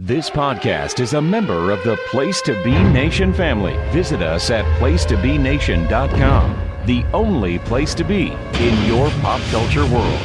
This podcast is a member of the Place to Be Nation family. Visit us at placetobenation.com, the only place to be in your pop culture world.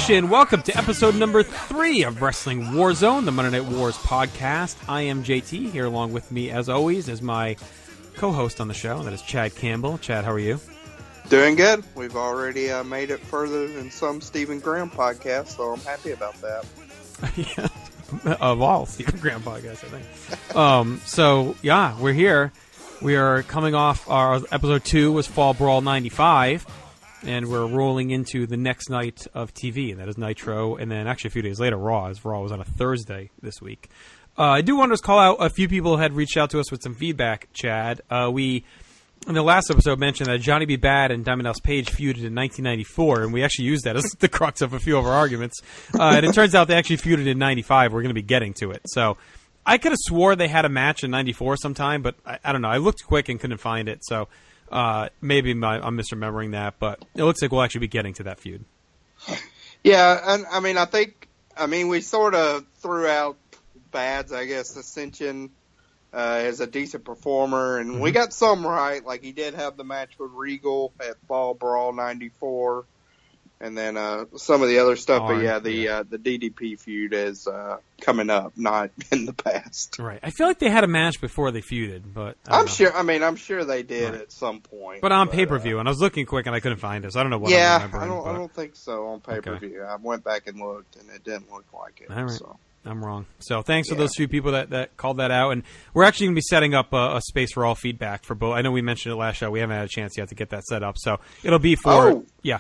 Welcome to episode number 3 of Wrestling Warzone, the Monday Night Wars podcast. I am JT, here along with me, as always, is my co-host on the show, and that is Chad Campbell. Chad, how are you? Doing good. We've already made it further than some Stephen Graham podcasts, so I'm happy about that. Yeah, of all Stephen Graham podcasts, I think. So, yeah, we're here. We are coming off our episode 2 was Fall Brawl 95. And we're rolling into the next night of TV, and that is Nitro, and then actually a few days later, Raw, as Raw was on a Thursday this week. I do want to just call out a few people who had reached out to us with some feedback, Chad. We, in the last episode, mentioned that Johnny B. Bad and Diamond Dallas Page feuded in 1994, and we actually used that as the crux of a few of our arguments. And it turns out they actually feuded in 95. We're going to be getting to it. So I could have swore they had a match in 94 sometime, but I don't know. I looked quick and couldn't find it, so... maybe I'm misremembering that, but it looks like we'll actually be getting to that feud. Yeah, and I mean, we sort of threw out Bad's, I guess, ascension as a decent performer, and we got some right. Like, he did have the match with Regal at Fall Brawl 94, and then some of the other stuff, but the DDP feud is coming up, not in the past. Right. I feel like they had a match before they feuded, but I'm sure they did at some point. But on pay-per-view, and I was looking quick and I couldn't find it, so I don't know what I'm remembering. I don't think so on pay-per-view. Okay. I went back and looked, and it didn't look like it. All right. So. I'm wrong. So thanks to those few people that called that out. And we're actually going to be setting up a space for all feedback for both. I know we mentioned it last show. We haven't had a chance yet to get that set up. So it'll be for... Yeah.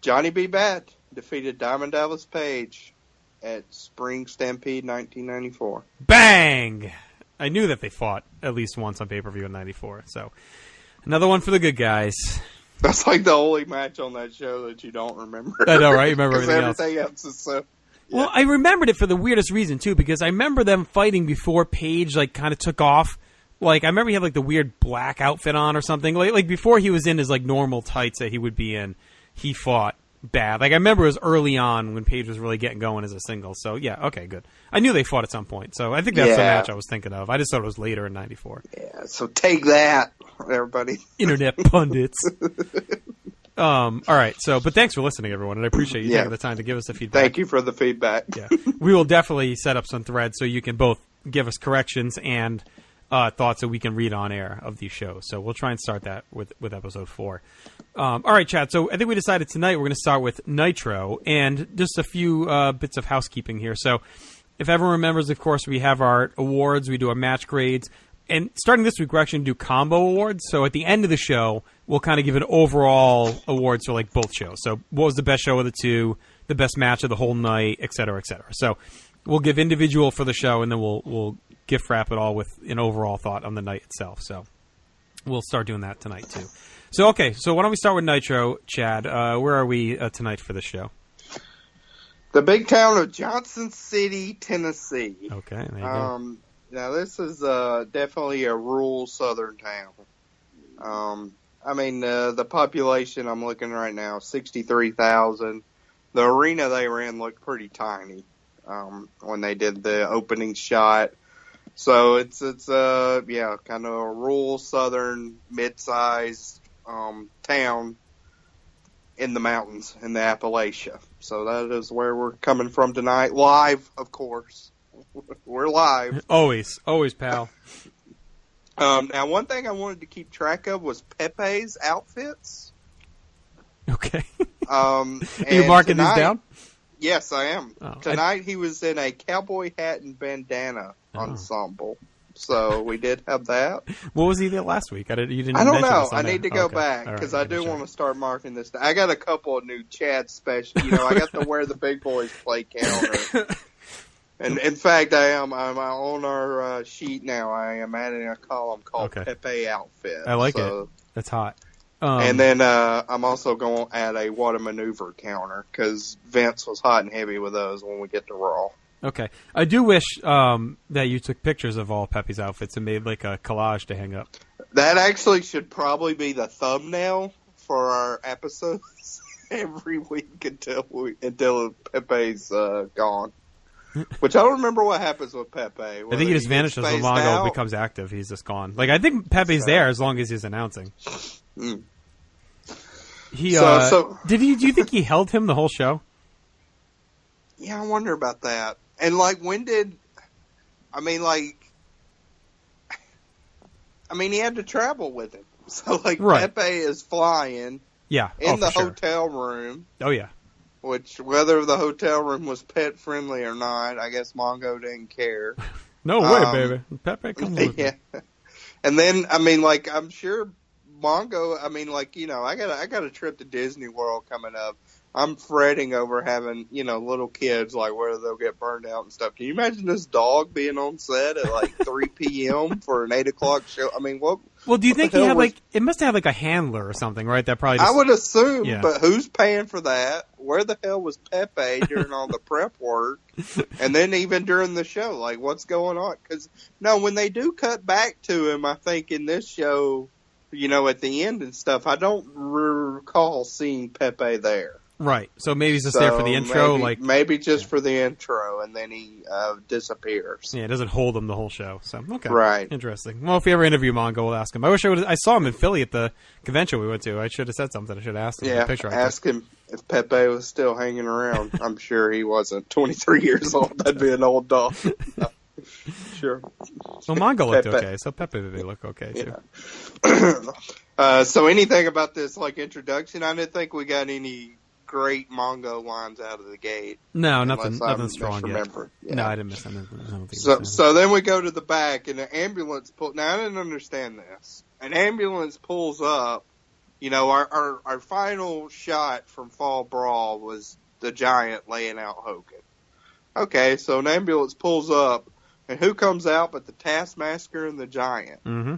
Johnny B. Bad defeated Diamond Dallas Page at Spring Stampede 1994. Bang! I knew that they fought at least once on pay-per-view in 94. So another one for the good guys. That's like the only match on that show that you don't remember. I know, right? You remember everything else is so... Yeah. Well, I remembered it for the weirdest reason, too, because I remember them fighting before Page, like, kind of took off. Like, I remember he had, like, the weird black outfit on or something. Like before he was in his, like, normal tights that he would be in, he fought Bad. Like, I remember it was early on when Page was really getting going as a single. So, yeah, okay, good. I knew they fought at some point. So, I think that's the match I was thinking of. I just thought it was later in 94. Yeah, so take that, everybody. Internet pundits. All right, but thanks for listening, everyone, and I appreciate you taking the time to give us the feedback. Thank you for the feedback. Yeah, we will definitely set up some threads so you can both give us corrections and thoughts that we can read on air of these shows. So we'll try and start that with episode 4. All right, Chad, so I think we decided tonight we're going to start with Nitro, and just a few bits of housekeeping here. So if everyone remembers, of course, we have our awards, we do our match grades, and starting this week, we're actually going to do combo awards. So at the end of the show, we'll kind of give an overall awards for like both shows. So what was the best show of the two, the best match of the whole night, et cetera, et cetera. So we'll give individual for the show, and then we'll gift wrap it all with an overall thought on the night itself. So we'll start doing that tonight too. So okay, so why don't we start with Nitro, Chad? Where are we tonight for this show? The big town of Johnson City, Tennessee. Okay, there you go. Now, this is definitely a rural southern town. I mean, the population I'm looking right now, 63,000. The arena they were in looked pretty tiny when they did the opening shot. So it's kind of a rural southern mid-sized town in the mountains in the Appalachia. So that is where we're coming from tonight. Live, of course. We're live. Always, pal. Now, one thing I wanted to keep track of was Pepe's outfits. Okay. Are you marking these down? Yes, I am. Tonight he was in a cowboy hat and bandana ensemble. So we did have that. What was he there last week? You didn't. I don't mention know. this on I there. need to go back because I do want to start marking this down. I got a couple of new Chad special. I got the Where the Big Boys Play counter. And in fact, I'm on our sheet now. I am adding a column called Pepe Outfit. I like it. That's hot. And then I'm also going to add a What a Maneuver counter because Vince was hot and heavy with those when we get to Raw. Okay. I do wish that you took pictures of all Pepe's outfits and made like a collage to hang up. That actually should probably be the thumbnail for our episodes every week until Pepe's gone. Which I don't remember what happens with Pepe. I think he just vanishes when Mongo becomes active. He's just gone. Like I think Pepe's there as long as he's announcing. Mm. Do you think he held him the whole show? Yeah, I wonder about that. And he had to travel with him. So Pepe is flying in the hotel room. Oh yeah. Which, whether the hotel room was pet friendly or not, I guess Mongo didn't care. No way, baby. Pepe, come with me. And then, I'm sure Mongo, I got a trip to Disney World coming up. I'm fretting over having, little kids, where they'll get burned out and stuff. Can you imagine this dog being on set at 3 p.m. for an 8 o'clock show? What? Well, do you think he had it must have a handler or something, right? That probably. I would assume, but who's paying for that? Where the hell was Pepe during all the prep work? And then even during the show, what's going on? Because, when they do cut back to him, I think in this show, at the end and stuff, I don't recall seeing Pepe there. Right. So maybe he's just there for the intro. Maybe just for the intro, and then he disappears. Yeah, it doesn't hold him the whole show. So, okay. Right. Interesting. Well, if you ever interview Mongo, we'll ask him. I wish I saw him in Philly at the convention we went to. I should have said something. I should have asked him. Yeah, ask him if Pepe was still hanging around. I'm sure he wasn't. 23 years old. That'd be an old dog. Sure. Well, Mongo looked okay, so Pepe would look okay, too. Yeah. So anything about this, introduction? I didn't think we got any great Mongo lines out of the gate. No, nothing strong yet. Yeah. No, I didn't miss anything. So then we go to the back, and the ambulance now, I didn't understand this. An ambulance pulls up. Our final shot from Fall Brawl was the Giant laying out Hogan. Okay, so an ambulance pulls up, and who comes out but the Taskmaster and the Giant? Mm-hmm.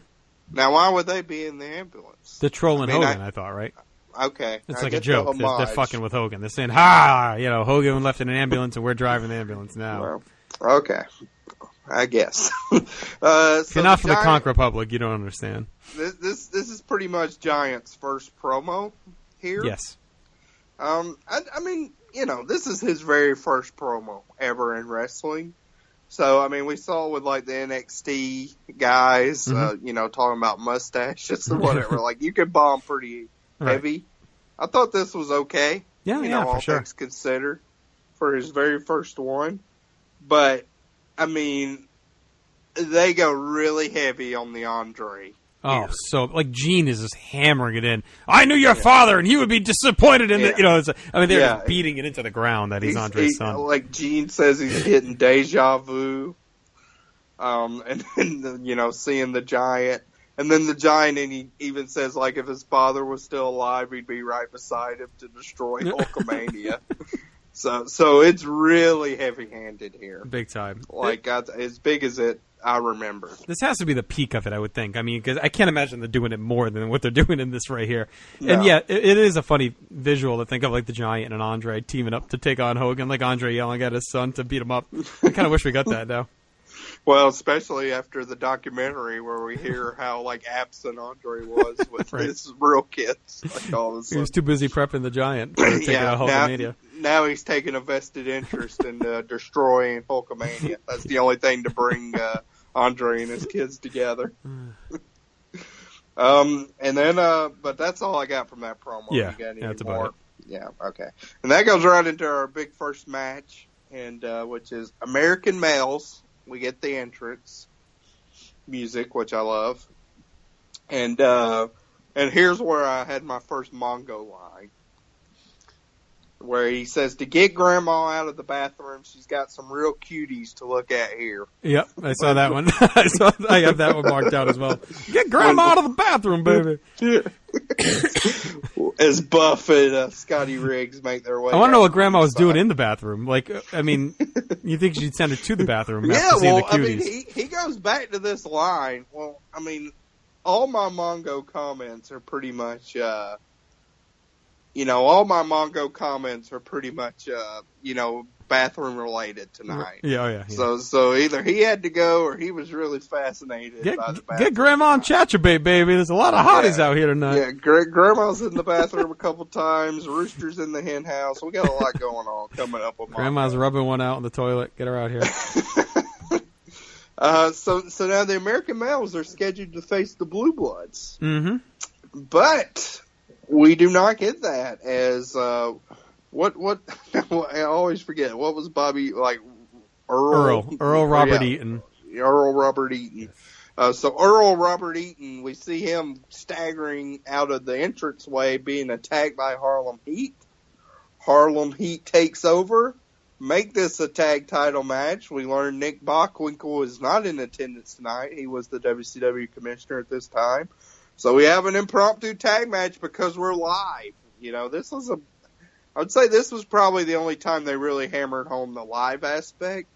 Now, why would they be in the ambulance? They're trolling Hogan, I thought, right? Okay. It's like a joke. They're fucking with Hogan. They're saying, Hogan left in an ambulance and we're driving the ambulance now. Well, okay. I guess. If you're not from the Conch Republic, you don't understand. This is pretty much Giant's first promo here. Yes. This is his very first promo ever in wrestling. So, we saw with, the NXT guys, talking about mustaches or whatever. You could bomb pretty heavy. I thought this was okay. Yeah, all for sure. things considered, for his very first one. But, they go really heavy on the Andre. Oh, so Gene is just hammering it in. I knew your father, and he would be disappointed in the. They're just beating it into the ground that he's Andre's son. Gene says, he's getting deja vu, and then seeing the Giant, and then the Giant, and he even says if his father was still alive, he'd be right beside him to destroy Hulkamania. So it's really heavy-handed here, big time. As big as I remember. This has to be the peak of it, I would think. Because I can't imagine they're doing it more than what they're doing in this right here. No. And it is a funny visual to think of the Giant and Andre teaming up to take on Hogan, Andre yelling at his son to beat him up. I kind of wish we got that now. Well, especially after the documentary where we hear how absent Andre was with his real kids. All of a sudden. He was too busy prepping the Giant to take out Hulkamania. Now he's taking a vested interest in destroying Hulkamania. That's the only thing to bring Andre and his kids together. And then, but that's all I got from that promo. Yeah, you got any that's more? about it. Yeah, okay. And that goes right into our big first match, and which is American Males. We get the entrance music, which I love. And here's where I had my first Mongo line, where he says, to get Grandma out of the bathroom, she's got some real cuties to look at here. Yep, I saw that one. I have that one marked out as well. Get Grandma out of the bathroom, baby. As Buff and Scotty Riggs make their way. I want to know what Grandma was doing in the bathroom. Like, I mean, you think she'd send her to the bathroom after seeing the cuties? I mean, he goes back to this line. Well, I mean, all my Mongo comments are pretty much, all my Mongo comments are pretty much, bathroom related tonight. Yeah. So either he had to go or he was really fascinated by the bathroom. Get Grandma and Chatterbait, baby. There's a lot of hotties out here tonight. Yeah, Grandma's in the bathroom a couple times. Rooster's in the hen house. We got a lot going on coming up with Grandma's rubbing one out in the toilet. Get her out here. So now the American Males are scheduled to face the Blue Bloods. Mm-hmm. But we do not get that as what I always forget. What was Bobby like? Earl Robert Eaton. Earl Robert Eaton. So Earl Robert Eaton, we see him staggering out of the entranceway, being attacked by Harlem Heat. Harlem Heat takes over. Make this a tag title match. We learned Nick Bockwinkel is not in attendance tonight. He was the WCW commissioner at this time. So we have an impromptu tag match because we're live. I would say this was probably the only time they really hammered home the live aspect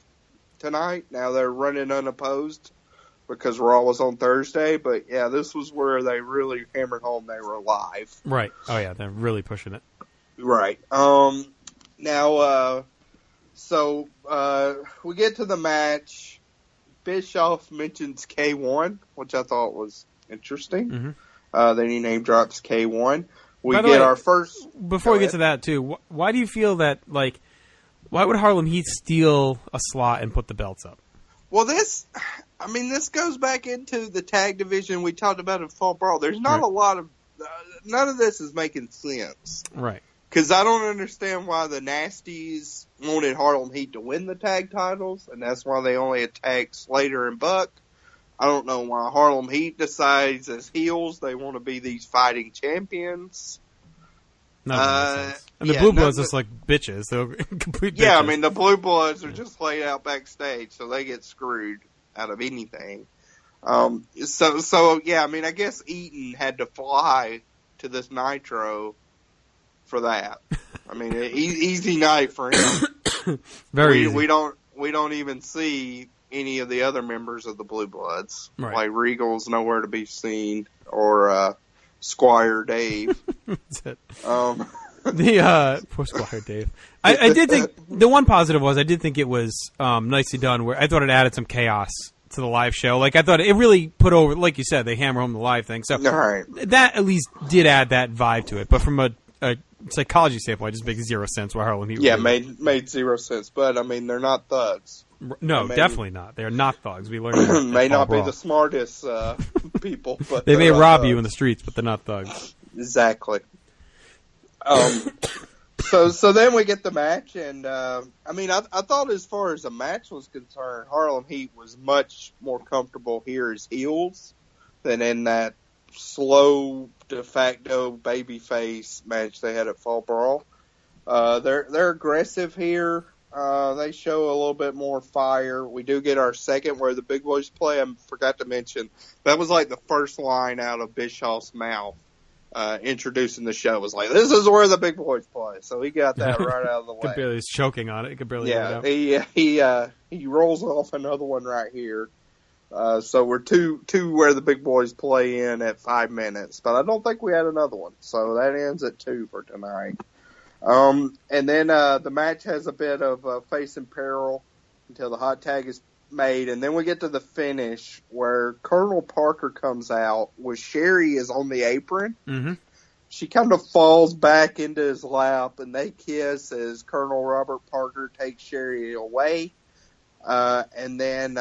tonight. Now they're running unopposed because Raw was on Thursday. But yeah, this was where they really hammered home they were live. Right. Oh yeah, they're really pushing it. Right. So we get to the match. Bischoff mentions K1, which I thought was interesting. Mm-hmm. Then he name drops K1. We By the get way, our first. Before we get to that, too, why do you feel that, like, why would Harlem Heat steal a slot and put the belts up? Well, this goes back into the tag division we talked about in Fall Brawl. There's not a lot of. None of this is making sense. Right. Because I don't understand why the Nasties wanted Harlem Heat to win the tag titles, and that's why they only attacked Slater and Buck. I don't know why Harlem Heat decides as heels they want to be these fighting champions. And the Blue Bloods just like bitches. They're complete bitches. Yeah, I mean, the Blue Bloods are just laid out backstage, so they get screwed out of anything. So yeah, I mean, I guess Eaton had to fly to this Nitro for that. I mean, easy night for him. Very easy. We don't even see any of the other members of the Blue Bloods. Right. Like Regal's nowhere to be seen, or Squire Dave. That's it. The poor Squire Dave. I did think the one positive was I did think it was nicely done. Where I thought it added some chaos to the live show. Like I thought it really put over, like you said, they hammer home the live thing. So right. That at least did add that vibe to it. But from a psychology standpoint, it just makes zero sense why Harlem Heat. Yeah, made zero sense. But I mean, they're not thugs. No, definitely not. They are not thugs. We learned that may not be the smartest people, but they may rob you in the streets, but they're not thugs. Exactly. So then we get the match, and I thought as far as the match was concerned, Harlem Heat was much more comfortable here as heels than in that slow de facto babyface match they had at Fall Brawl. They're aggressive here. They show a little bit more fire. We do get our second where the big boys play. I forgot to mention that was like the first line out of Bischoff's mouth. Introducing the show was like, this is where the big boys play. So he got that right out of the way. He's choking on it. He could barely get it out. He rolls off another one right here. So we're two where the big boys play in at 5 minutes, but I don't think we had another one. So that ends at 2 for tonight. And then the match has a bit of face in peril until the hot tag is made, and then we get to the finish where Colonel Parker comes out where Sherry is on the apron. Mm-hmm. She kind of falls back into his lap, and they kiss as Colonel Robert Parker takes Sherry away. And then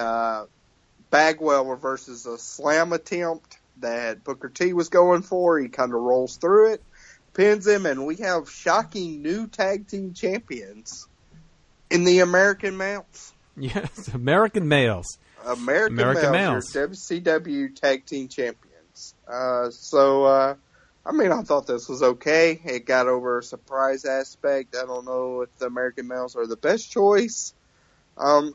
Bagwell reverses a slam attempt that Booker T was going for. He kind of rolls through it, pins him, and we have shocking new tag team champions in the American Males. Yes, American Males. American Males. Your WCW tag team champions. I thought this was okay. It got over a surprise aspect. I don't know if the American Males are the best choice. The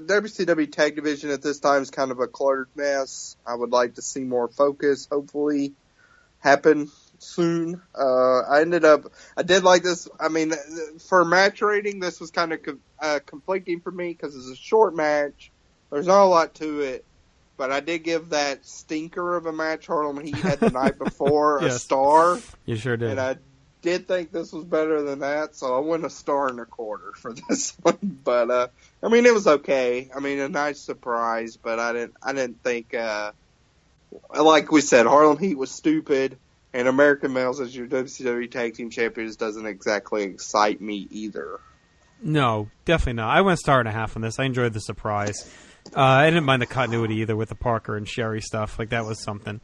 WCW tag division at this time is kind of a cluttered mess. I would like to see more focus, hopefully, happen soon. I did like this. I mean, for match rating, this was kind of conflicting for me because it's a short match. There's not a lot to it. But I did give that stinker of a match Harlem Heat had the night before a star. You sure did. And I did think this was better than that, so I went 1.25 stars for this one. But it was okay. I mean, a nice surprise, but I didn't think like we said, Harlem Heat was stupid, and American Males as your WCW Tag Team Champions doesn't exactly excite me either. No, definitely not. I went 1.5 stars on this. I enjoyed the surprise. I didn't mind the continuity either with the Parker and Sherry stuff. Like, that was something.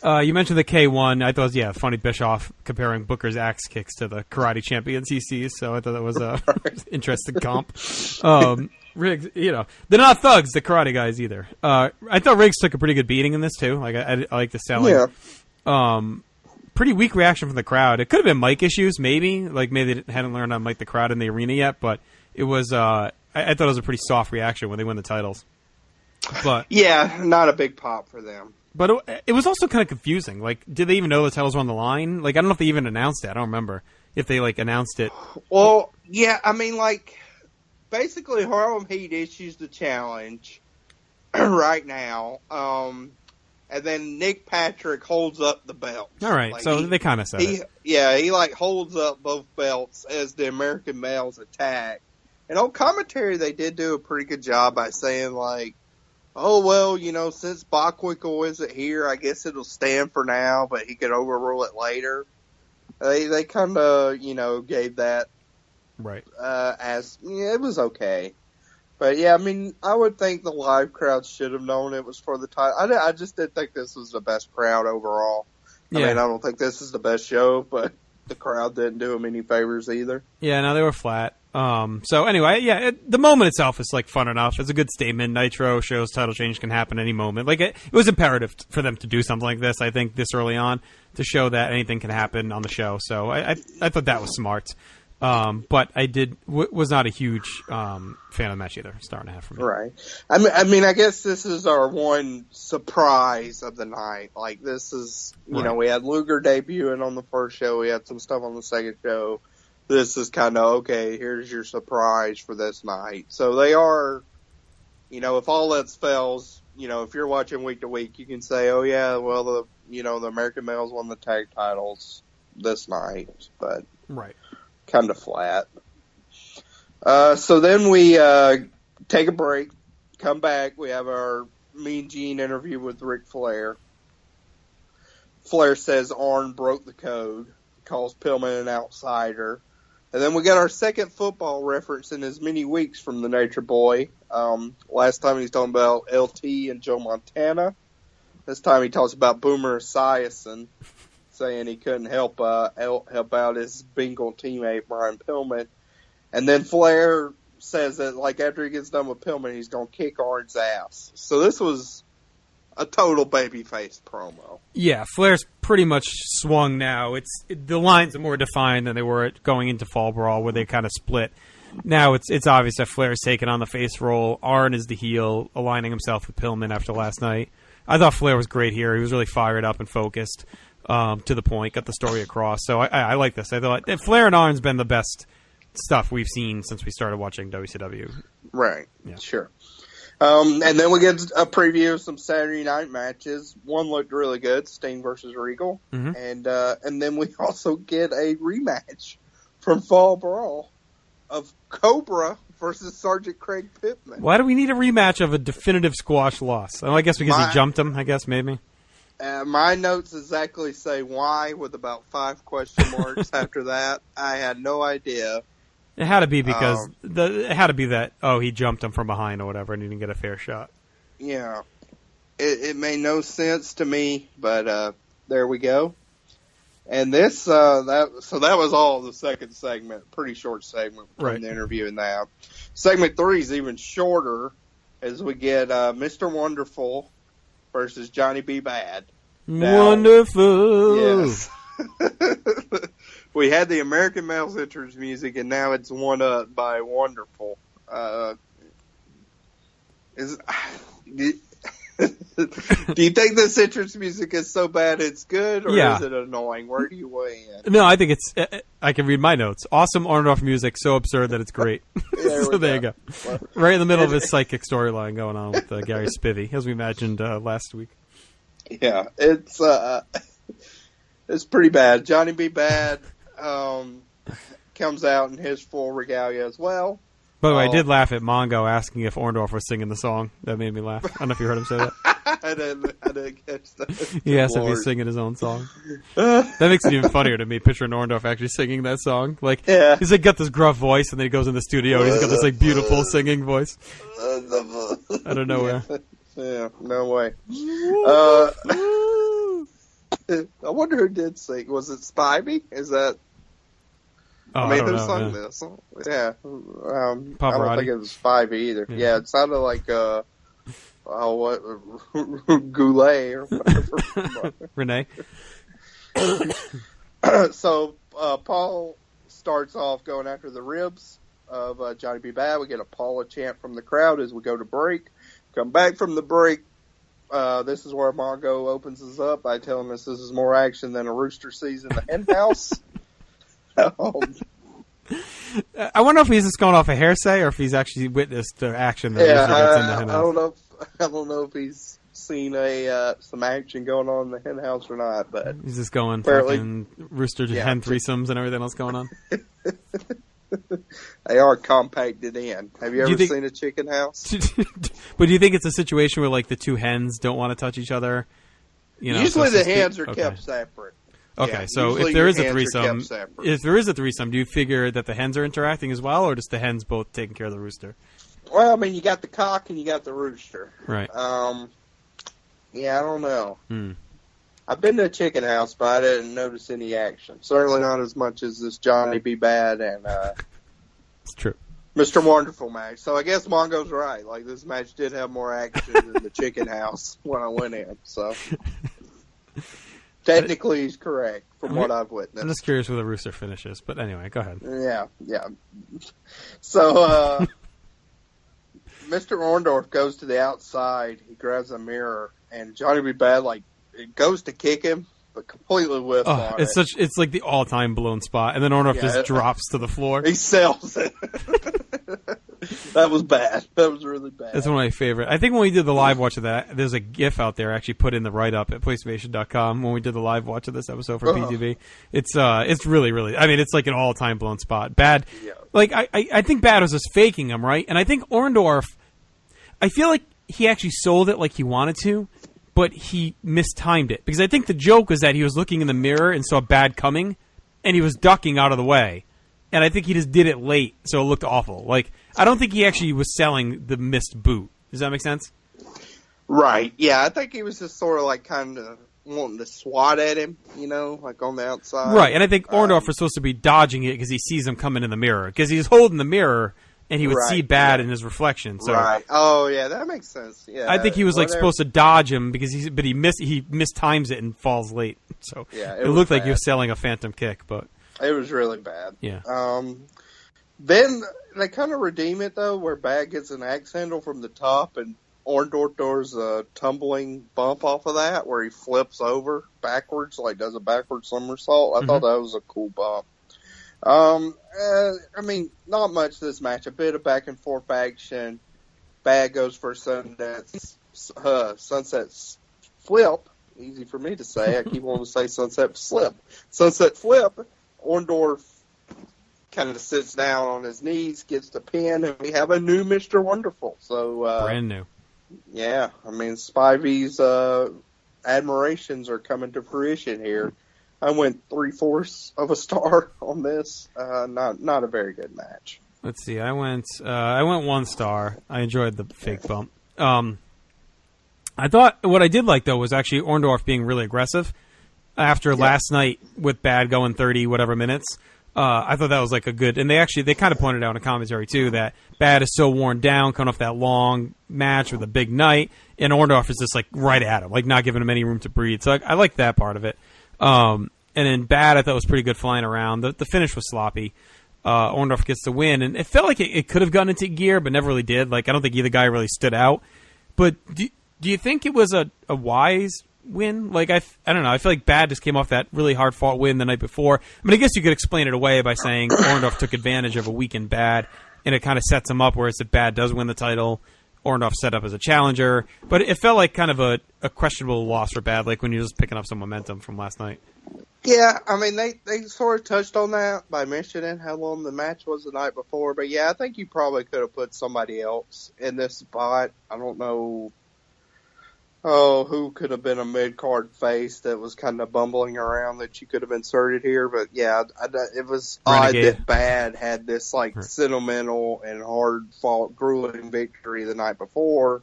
You mentioned the K1. I thought it was, funny Bischoff comparing Booker's axe kicks to the karate champions he sees. So I thought that was a interesting comp. Riggs, they're not thugs, the karate guys either. I thought Riggs took a pretty good beating in this too. Like, I like the selling. Yeah. Pretty weak reaction from the crowd. It could have been mic issues, maybe. Like, maybe they hadn't learned how to mic the crowd in the arena yet, but it was, I thought it was a pretty soft reaction when they won the titles. But yeah, not a big pop for them. But it was also kind of confusing. Like, did they even know the titles were on the line? Like, I don't know if they even announced it. I don't remember if they, announced it. Well, yeah, basically Harlem Heat issues the challenge right now. And then Nick Patrick holds up the belt. All right, so they kind of said it. Yeah, he, holds up both belts as the American Males attack. And on commentary, they did do a pretty good job by saying, oh, well, since Bockwinkel isn't here, I guess it'll stand for now, but he could overrule it later. They kind of, gave that. Right. It was okay. But, yeah, I would think the live crowd should have known it was for the title. I just didn't think this was the best crowd overall. I don't think this is the best show, but the crowd didn't do them any favors either. Yeah, no, they were flat. So anyway, the moment itself is fun enough. It's a good statement. Nitro shows title change can happen any moment. It was imperative for them to do something like this, I think, this early on to show that anything can happen on the show. So I thought that was smart. But I was not a huge fan of the match either. 1.5 stars for me. Right. I guess this is our one surprise of the night. This is, we had Luger debuting on the first show. We had some stuff on the second show. This is kind of, okay, here's your surprise for this night. So they are, if all else fails, if you're watching week to week, you can say, oh, yeah, well, the American Males won the tag titles this night. But right. Kind of flat. So then we take a break, come back. We have our Mean Gene interview with Ric Flair. Flair says Arn broke the code, calls Pillman an outsider. And then we got our second football reference in as many weeks from the Nature Boy. Last time he's talking about LT and Joe Montana. This time he talks about Boomer Esiason, saying he couldn't help out his Bengal teammate Brian Pillman. And then Flair says that after he gets done with Pillman, he's going to kick Arn's ass. So this was a total babyface promo. Yeah, Flair's pretty much swung now. The lines are more defined than they were going into Fall Brawl, where they kind of split. Now it's obvious that Flair's taken on the face role. Arn is the heel, aligning himself with Pillman after last night. I thought Flair was great here. He was really fired up and focused, to the point, got the story across. So I like this. I thought Flair and Arn's been the best stuff we've seen since we started watching WCW. Right. Yeah. Sure. And then we get a preview of some Saturday night matches. One looked really good, Sting versus Regal. Mm-hmm. And then we also get a rematch from Fall Brawl of Cobra versus Sergeant Craig Pittman. Why do we need a rematch of a definitive squash loss? I guess because he jumped him, maybe. My notes exactly say why, with about 5 question marks after that. I had no idea. It had to be because it had to be that he jumped him from behind or whatever and he didn't get a fair shot. Yeah. it made no sense to me, but there we go. And this that was all the second segment, pretty short segment between the interview and that. Segment 3 is even shorter, as we get Mr. Wonderful versus Johnny B. Bad. Now, Wonderful. Yes. We had the American Male entrance music, and now it's one up by Wonderful. Do you think this entrance music is so bad it's good, or is it annoying? Where do you weigh in? No, I think it's. I can read my notes. Awesome Orndorff music, so absurd that it's great. So there you go. Right in the middle of his psychic storyline going on with Gary Spivey, as we imagined last week. Yeah, it's pretty bad. Johnny B. Bad comes out in his full regalia as well. By the way, I did laugh at Mongo asking if Orndorff was singing the song. That made me laugh. I don't know if you heard him say that. I didn't catch that. He asked if he's singing his own song. That makes it even funnier to me, picturing Orndorff actually singing that song. Like, he's like got this gruff voice, and then he goes in the studio, and he's got this like beautiful singing voice. Out of nowhere. Yeah, no way. I wonder who did sing. Was it Spivey? Is that... I don't who know, sung this? Yeah. I don't think it was Spivey either. Yeah, it sounded like... Goulet or whatever. Renee. So Paul starts off going after the ribs of Johnny B. Bad. We get a Paula chant from the crowd as we go to break. Come back from the break. This is where Mongo opens us up by telling us this is more action than a rooster sees in the hen house. I wonder if he's just going off a hearsay or if he's actually witnessed the action that rooster gets in the hen house. I don't know if he's seen some action going on in the hen house or not, but he's just going fucking rooster to hen threesomes and everything else going on. They are compacted in. Have you ever seen a chicken house? But do you think it's a situation where like the two hens don't want to touch each other? You know, usually the hens are kept separate. Okay, yeah, so if there is a threesome, do you figure that the hens are interacting as well, or just the hens both taking care of the rooster? Well, I mean, you got the cock and you got the rooster. Right. Yeah, I don't know. I've been to a chicken house, but I didn't notice any action. Certainly not as much as this Johnny B. Bad and it's true. Mr. Wonderful match. So I guess Mongo's right. Like, this match did have more action than the chicken house when I went in. So technically, he's correct from what I've witnessed. I'm just curious where the rooster finishes, but anyway, go ahead. Yeah. So Mr. Orndorff goes to the outside. He grabs a mirror, and Johnny B. Bad it goes to kick him, but completely whiffs on it. It's like the all-time blown spot, and then Orndorff just drops to the floor. He sells it. That was bad. That was really bad. That's one of my favorite. I think when we did the live watch of that, there's a GIF out there actually put in the write-up at PlayStation.com when we did the live watch of this episode for PTB. It's really, really... I mean, it's like an all-time blown spot. Bad. Yeah. Like, I think Bad was just faking him, right? And I think Orndorff... I feel like he actually sold it like he wanted to, but he mistimed it. Because I think the joke was that he was looking in the mirror and saw Bad coming, and he was ducking out of the way. And I think he just did it late, so it looked awful. Like, I don't think he actually was selling the missed boot. Does that make sense? Right. Yeah, I think he was just sort of like kind of wanting to swat at him, you know, like on the outside. Right, and I think Orndorff was supposed to be dodging it because he sees him coming in the mirror. Because he's holding the mirror, and he would see Bad in his reflection. So right. Oh, yeah, that makes sense. Yeah. I think he was like supposed to dodge him because he mistimes it and falls late. So yeah, it looked like he was selling a phantom kick, but it was really bad. Yeah. Then they kind of redeem it though, where Bad gets an axe handle from the top, and Orndorff does a tumbling bump off of that, where he flips over backwards, like does a backward somersault. I thought that was a cool bump. I mean, not much this match. A bit of back and forth action. Bad goes for Sunset's flip. Easy for me to say. I keep wanting to say Sunset slip. Sunset flip. Orndorff kind of sits down on his knees, gets the pin, and we have a new Mr. Wonderful. So brand new. Yeah, I mean, Spivey's admirations are coming to fruition here. I went 3/4 of a star on this. Not a very good match. Let's see. I went 1 star. I enjoyed the fake bump. I thought what I did like, though, was actually Orndorff being really aggressive after last night with Bad going 30 whatever minutes. I thought that was like a good, and they kind of pointed out in commentary too that Bad is so worn down coming off that long match with a big night, and Orndorff is just like right at him, like not giving him any room to breathe. So I like that part of it. And then Bad I thought was pretty good flying around. The finish was sloppy. Orndorff gets the win, and it felt like it could have gotten into gear, but never really did. Like I don't think either guy really stood out. But do you think it was a wise win? Like I don't know. I feel like Bad just came off that really hard fought win the night before. I mean, I guess you could explain it away by saying Orndorff took advantage of a weakened Bad, and it kind of sets him up. Whereas if Bad does win the title, Orndorff set up as a challenger. But it felt like kind of a questionable loss for Bad, like when you're just picking up some momentum from last night. Yeah, I mean, they sort of touched on that by mentioning how long the match was the night before. But yeah, I think you probably could have put somebody else in this spot. I don't know. Oh, who could have been a mid-card face that was kind of bumbling around that you could have inserted here? But yeah, it was Renegade. odd that Bad had this like sentimental and hard-fought, grueling victory the night before,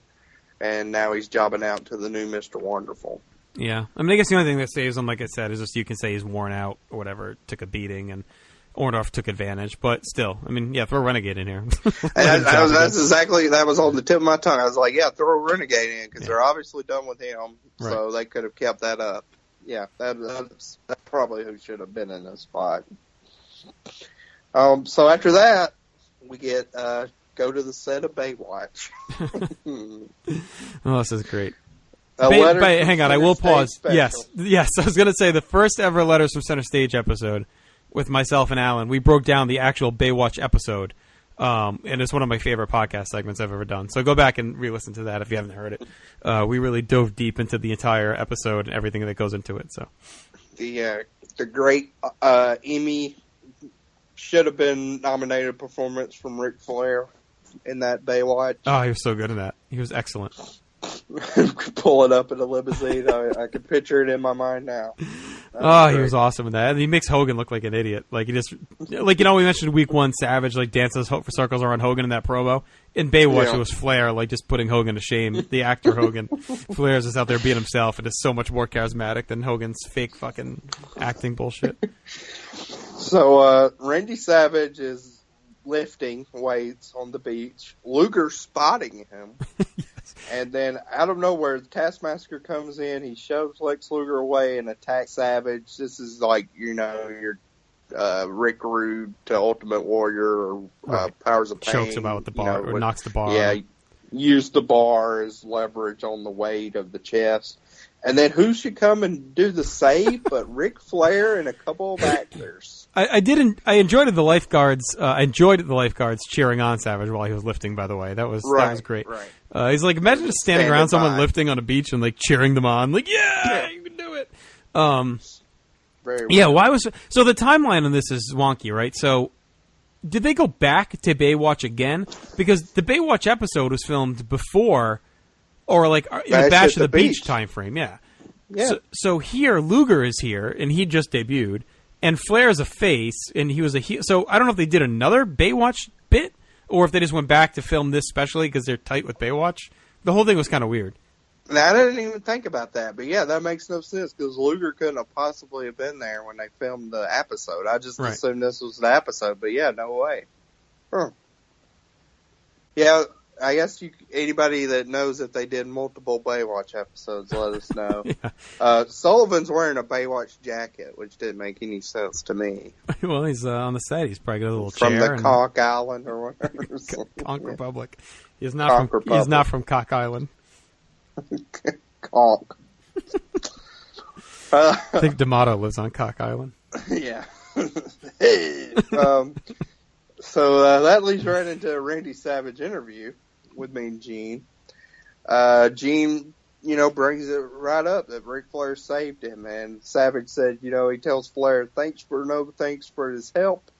and now he's jobbing out to the new Mr. Wonderful. Yeah, I mean, I guess the only thing that saves him, like I said, is just you can say he's worn out or whatever, took a beating, and Orndorff took advantage. But still, I mean, yeah, throw Renegade in here. And that was on the tip of my tongue. I was like, yeah, throw Renegade in because they're obviously done with him, so they could have kept that up. Yeah, that's probably who should have been in this spot. So after that, we get go to the set of Baywatch. Oh, this is great. Hang on, I will pause. Yes, I was going to say the first ever Letters from Center Stage episode with myself and Alan. We broke down the actual Baywatch episode, and it's one of my favorite podcast segments I've ever done. So go back and re-listen to that if you haven't heard it. We really dove deep into the entire episode and everything that goes into it. So the great Emmy should have been nominated performance from Ric Flair in that Baywatch. Oh, he was so good in that. He was excellent. Pull it up in a limousine. I can picture it in my mind now. He was awesome in that. And he makes Hogan look like an idiot. Like he just, like we mentioned week one, Savage like dances for circles around Hogan in that promo. In Baywatch, it was Flair like just putting Hogan to shame. The actor Hogan, Flair's just out there being himself and is so much more charismatic than Hogan's fake fucking acting bullshit. So Randy Savage is lifting weights on the beach. Luger spotting him. And then out of nowhere, the Taskmaster comes in. He shoves Lex Luger away and attacks Savage. This is like, your Rick Rude to Ultimate Warrior or Powers of Pain. Chokes about with the bar or knocks the bar. Yeah, use the bar as leverage on the weight of the chest. And then who should come and do the save but Ric Flair and a couple of actors? I enjoyed the lifeguards. I enjoyed the lifeguards cheering on Savage while he was lifting. By the way, that was great. Right. He's like, imagine just standing around someone lifting on a beach and like cheering them on, like, yeah, you can do it. Very well. Yeah. So the timeline on this is wonky, right? So did they go back to Baywatch again? Because the Baywatch episode was filmed before, or like in the Bash of the Beach time frame. Yeah. So here Luger is here, and he just debuted. And Flair's a face, and he was a heel. So I don't know if they did another Baywatch bit, or if they just went back to film this specially because they're tight with Baywatch. The whole thing was kind of weird. Now, I didn't even think about that, but yeah, that makes no sense because Luger couldn't have possibly have been there when they filmed the episode. I just assumed this was the episode, but yeah, no way. Huh. Yeah, I guess anybody that knows if they did multiple Baywatch episodes, let us know. Sullivan's wearing a Baywatch jacket, which didn't make any sense to me. Well, he's on the set. He's probably got a little from chair. From the Cock Island or whatever. Conch Republic. He's not from Cock Island. Conch. I think D'Amato lives on Cock Island. Yeah. So that leads right into a Randy Savage interview with me and Gene. Gene, brings it right up that Ric Flair saved him, and Savage said, he tells Flair, thanks for his help.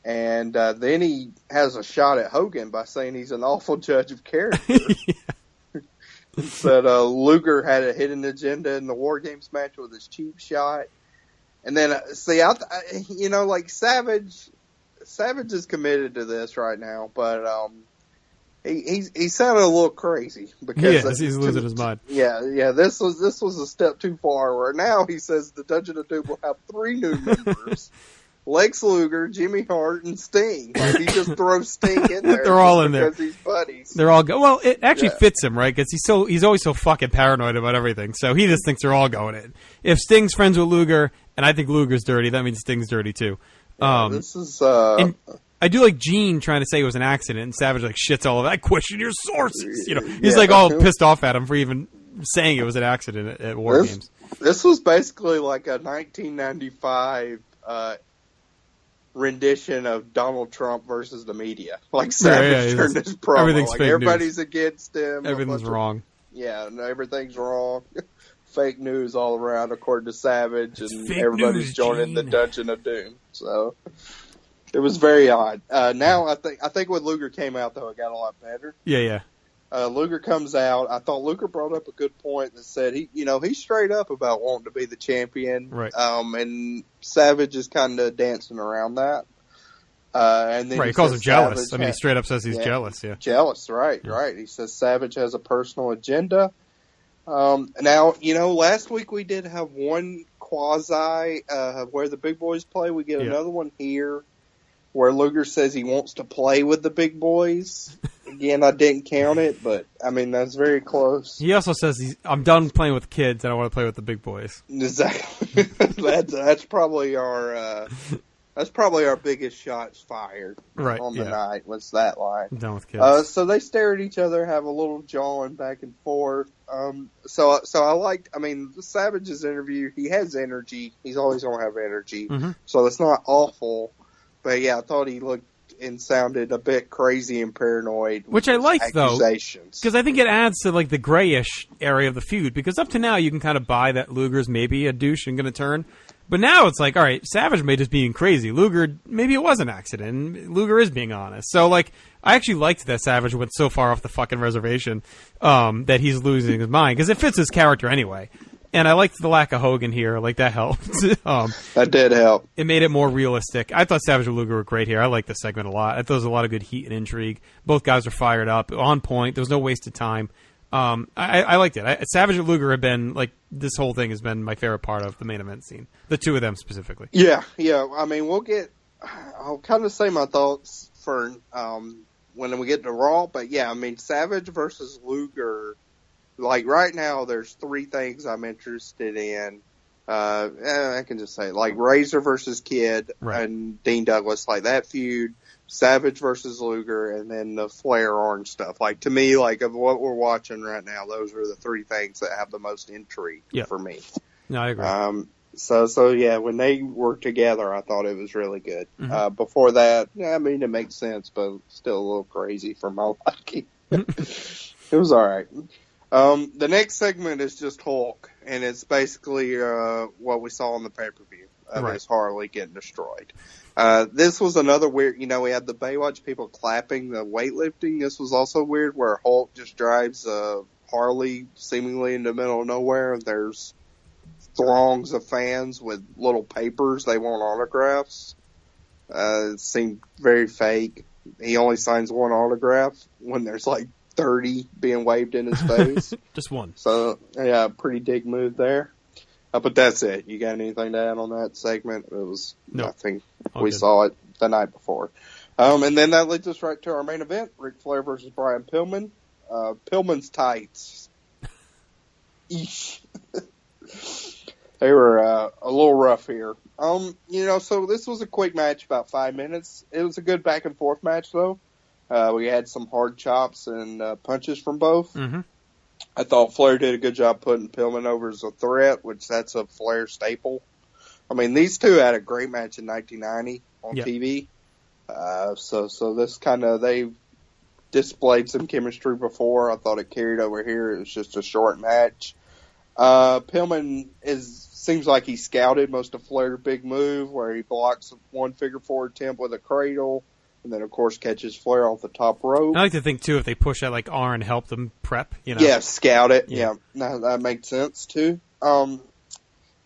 And then he has a shot at Hogan by saying he's an awful judge of character. He said Luger had a hidden agenda in the War Games match with his cheap shot. And then, Savage is committed to this right now, but he sounded a little crazy because he's losing his mind. Yeah. This was a step too far. Where now he says the Dungeon of Doom will have 3 new members: Lex Luger, Jimmy Hart, and Sting. Like, he just throws Sting in there. They're all in there because he's buddies. They're all well. It actually fits him, right? Because he's always so fucking paranoid about everything. So he just thinks they're all going in. If Sting's friends with Luger, and I think Luger's dirty, that means Sting's dirty too. This is. And I do like Gene trying to say it was an accident, and Savage like shits all of that. I question your sources. You know, he's like all pissed off at him for even saying it was an accident at War Games. This was basically like a 1995 rendition of Donald Trump versus the media. Like Savage turned his promo. Everything's like fake everybody's news. Against him. Everything's wrong. Yeah, everything's wrong. Fake news all around, according to Savage, and everybody's news, joining the Dungeon of Doom. So it was very odd. Now I think when Luger came out, though, it got a lot better. Yeah. Luger comes out. I thought Luger brought up a good point that said he's straight up about wanting to be the champion. Right. And Savage is kind of dancing around that. And then he calls him jealous. Savage he straight up says he's jealous. Yeah. Jealous. Right. He says Savage has a personal agenda. Now, last week we did have one quasi where the big boys play. We get another one here where Luger says he wants to play with the big boys. Again, I didn't count it, but I mean that's very close. He also says I'm done playing with kids and I want to play with the big boys. Exactly. that's probably our biggest shots fired on the night. Was that line? I'm done with kids. So they stare at each other, have a little jawing back and forth. So I liked. I mean, the Savage's interview. He has energy. He's always gonna have energy. Mm-hmm. So it's not awful. But yeah, I thought he looked and sounded a bit crazy and paranoid. Which I liked, though, because I think it adds to like the grayish area of the feud. Because up to now, you can kind of buy that Luger's maybe a douche and going to turn. But now it's like, all right, Savage may just being crazy. Luger, maybe it was an accident. Luger is being honest. So, like, I actually liked that Savage went so far off the fucking reservation that he's losing his mind. Because it fits his character anyway. And I liked the lack of Hogan here. Like, that helped. That did help. It made it more realistic. I thought Savage and Luger were great here. I liked this segment a lot. I thought there was a lot of good heat and intrigue. Both guys were fired up, on point. There was no wasted time. I liked it. Savage and Luger have been, like, this whole thing has been my favorite part of the main event scene. The two of them specifically. Yeah. I mean, I'll kind of say my thoughts for when we get to Raw. But, yeah, I mean, Savage versus Luger, like, right now there's 3 things I'm interested in. I can just say, like, Razor versus Kid and Dean Douglas, like, that feud. Savage versus Luger, and then the Flair Orange stuff. Like, to me, like, of what we're watching right now, those are the 3 things that have the most intrigue for me. No, I agree. So yeah, when they were together, I thought it was really good. Mm-hmm. Before that, I mean, it makes sense, but still a little crazy for my liking. It was all right. The next segment is just Hulk, and it's basically what we saw on the pay-per-view of his Harley getting destroyed. This was another weird, we had the Baywatch people clapping the weightlifting. This was also weird where Hulk just drives Harley seemingly in the middle of nowhere. There's throngs of fans with little papers. They want autographs. It seemed very fake. He only signs 1 autograph when there's like 30 being waved in his face. Just 1. So, yeah, pretty dick move there. But that's it. You got anything to add on that segment? It was nothing. We saw it the night before. And then that leads us right to our main event, Ric Flair versus Brian Pillman. Pillman's tights. Eesh. They were a little rough here. So this was a quick match, about 5 minutes. It was a good back and forth match, though. We had some hard chops and punches from both. Mm-hmm. I thought Flair did a good job putting Pillman over as a threat, which that's a Flair staple. I mean, these two had a great match in 1990 on TV. So this they've displayed some chemistry before. I thought it carried over here. It was just a short match. Pillman seems like he scouted most of Flair's big move where he blocks one figure 4 attempt with a cradle. And then, of course, catches Flair off the top rope. I like to think, too, if they push that, like, R and help them prep, Yeah, scout it. Yeah. No, that makes sense, too. And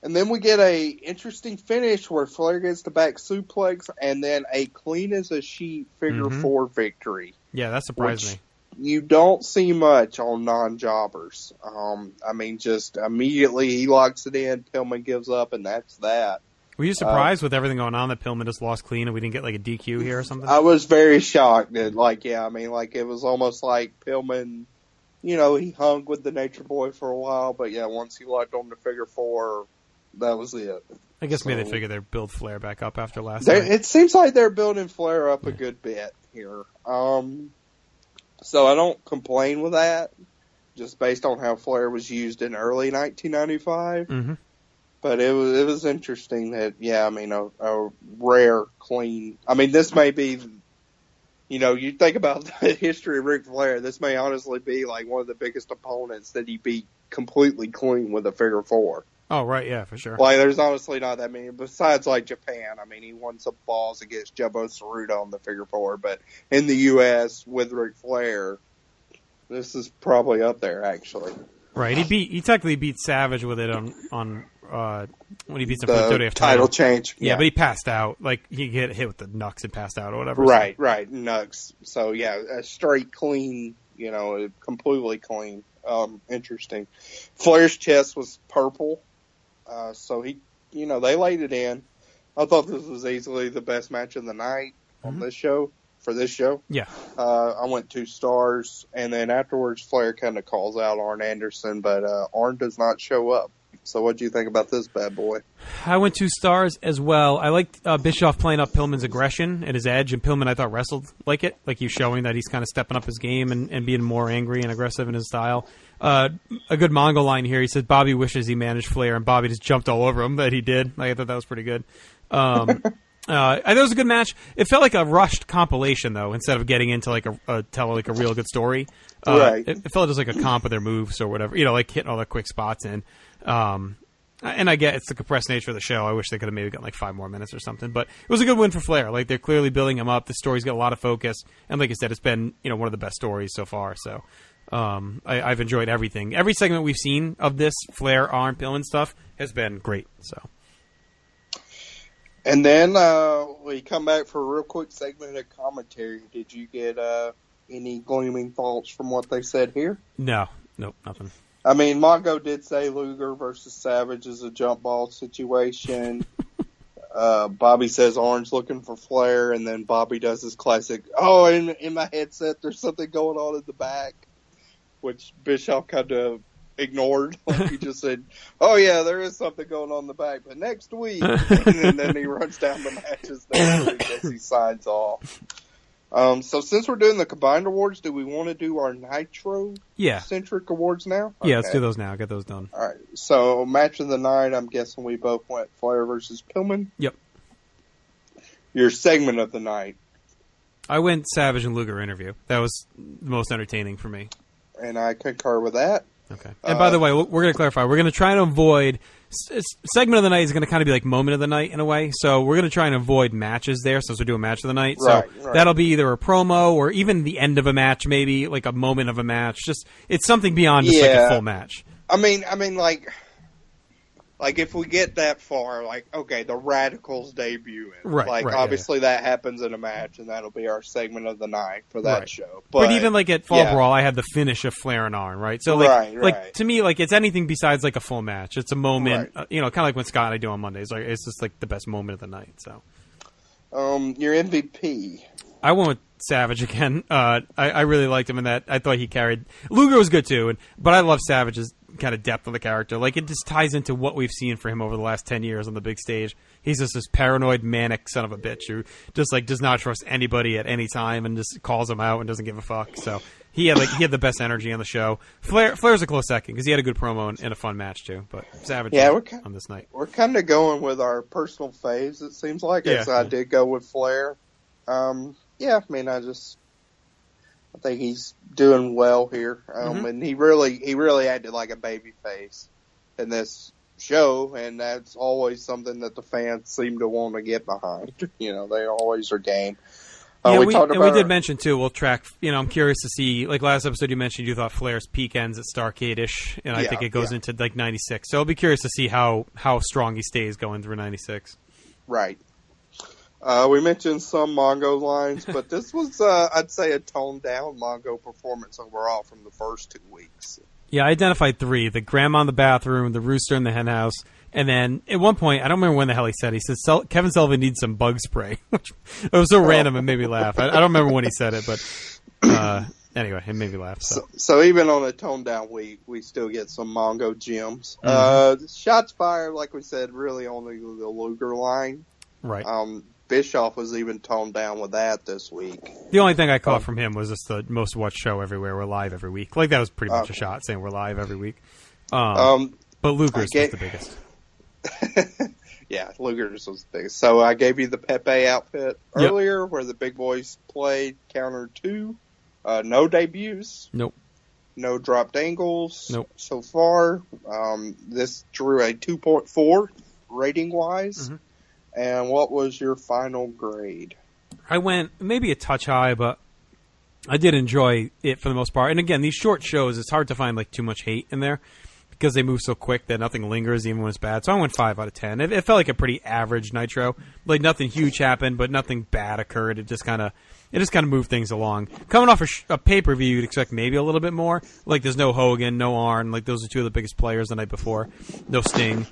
then we get a interesting finish where Flair gets the back suplex and then a clean as a sheet figure 4 victory. Yeah, that surprised me. you don't see much on non-jobbers. I mean, just immediately he locks it in, Pillman gives up, and that's that. Were you surprised with everything going on that Pillman just lost clean and we didn't get like a DQ here or something? I was very shocked that, it was almost like Pillman, he hung with the Nature Boy for a while, but once he locked on the figure 4, that was it. I guess maybe they figured they'd build Flair back up after last night. It seems like they're building Flair up a good bit here. So I don't complain with that, just based on how Flair was used in early 1995. Mm-hmm. But it was interesting that, a rare, clean... I mean, this may be... you think about the history of Ric Flair, this may honestly be like one of the biggest opponents that he beat completely clean with a figure 4. Oh, right, yeah, for sure. Like, there's honestly not that many. Besides, like, Japan, I mean, he won some balls against Jumbo Tsuruta on the figure 4. But in the U.S., with Ric Flair, this is probably up there, actually. Right, he technically beat Savage with it on when he beats him for the WWF title change. Yeah, but he passed out. Like, he get hit with the Nux and passed out or whatever. Right, Nux. So, a straight, clean, completely clean. Interesting. Flair's chest was purple, so he, they laid it in. I thought this was easily the best match of the night on this show. For this show, yeah, I went 2 stars, and then afterwards, Flair kind of calls out Arn Anderson, but Arn does not show up. So, what do you think about this bad boy? I went 2 stars as well. I liked Bischoff playing up Pillman's aggression and his edge, and Pillman I thought wrestled like it, like he's showing that he's kind of stepping up his game and being more angry and aggressive in his style. A good Mongo line here. He says Bobby wishes he managed Flair, and Bobby just jumped all over him. That he did. I thought that was pretty good. I thought it was a good match. It felt like a rushed compilation, though, instead of getting into like tell like a real good story. Right. It felt just like a comp of their moves or whatever. Like hitting all the quick spots in. And I get it's the compressed nature of the show. I wish they could have maybe gotten like 5 more minutes or something. But it was a good win for Flair. Like, they're clearly building him up. The story's got a lot of focus. And like I said, it's been one of the best stories so far. So I've enjoyed everything. Every segment we've seen of this Flair, Arn, Pillman stuff has been great. So. And then we come back for a real quick segment of commentary. Did you get any gleaming thoughts from what they said here? No. Nope, nothing. I mean, Mongo did say Luger versus Savage is a jump ball situation. Bobby says Arn's looking for Flair, and then Bobby does his classic, in my headset there's something going on in the back, which Bischoff kind of ignored. Like, he just said, there is something going on in the back, but next week. And then he runs down the matches next week as he signs off. So since we're doing the combined awards, do we want to do our Nitro-centric awards now? Yeah, let's do those now. Get those done. All right. So match of the night, I'm guessing we both went Flair versus Pillman. Yep. Your segment of the night. I went Savage and Luger interview. That was the most entertaining for me. And I concur with that. Okay. And by the way, we're going to clarify. We're going to try and avoid... segment of the night is going to kind of be like moment of the night in a way. So we're going to try and avoid matches there since we're doing match of the night. So that'll be either a promo or even the end of a match, maybe like a moment of a match. Just it's something beyond just like a full match. I mean, like if we get that far, like, okay, the Radicals debuting. Right. Obviously that happens in a match, and that'll be our segment of the night for that show. But even like at Fall Brawl, I had the finish of Flair and Arn, right? So like to me, like it's anything besides like a full match. It's a moment, kind of like when Scott and I do on Mondays. Like it's just like the best moment of the night. So, your MVP. I went with Savage again. I really liked him in that. I thought he carried. Luger was good too, but I love Savage's kind of depth of the character. Like, it just ties into what we've seen for him over the last 10 years on the big stage. He's just this paranoid, manic son of a bitch who just like does not trust anybody at any time and just calls them out and doesn't give a fuck. So he had the best energy on the show. Flair's a close second because he had a good promo and a fun match too. But Savage on this night. We're kind of going with our personal faves. It seems like I did go with Flair. I think he's doing well here, and he really acted like a baby face in this show, and that's always something that the fans seem to want to get behind. They always are game. We did mention too. We'll track. I'm curious to see. Like last episode, you mentioned you thought Flair's peak ends at Starrcade-ish, and I think it goes into like '96. So I'll be curious to see how strong he stays going through '96. Right. We mentioned some Mongo lines, but this was, I'd say, a toned-down Mongo performance overall from the first 2 weeks. Yeah, I identified 3. The grandma in the bathroom, the rooster in the hen house, and then at one point, I don't remember when the hell he said, Kevin Sullivan needs some bug spray. Which it was so random and made me laugh. I don't remember when he said it, but anyway, it made me laugh. So even on a toned-down week, we still get some Mongo gems. Shots fired, like we said, really only the Luger line. Right. Bischoff was even toned down with that this week. The only thing I caught from him was just the most watched show everywhere. We're live every week. Like, that was pretty much a shot saying we're live every week. But Luger's was the biggest. Yeah, Luger's was the biggest. So I gave you the Pepe outfit earlier where the big boys played counter 2. No debuts. Nope. No dropped angles. Nope. So far. This drew a 2.4 rating-wise. Mm-hmm. And what was your final grade? I went maybe a touch high, but I did enjoy it for the most part. And again, these short shows, it's hard to find like too much hate in there because they move so quick that nothing lingers even when it's bad. So I went 5 out of 10. It felt like a pretty average Nitro. Like nothing huge happened, but nothing bad occurred. It just kind of moved things along. Coming off a pay-per-view, you'd expect maybe a little bit more. Like there's no Hogan, no Arn. Like those are 2 of the biggest players the night before. No Sting.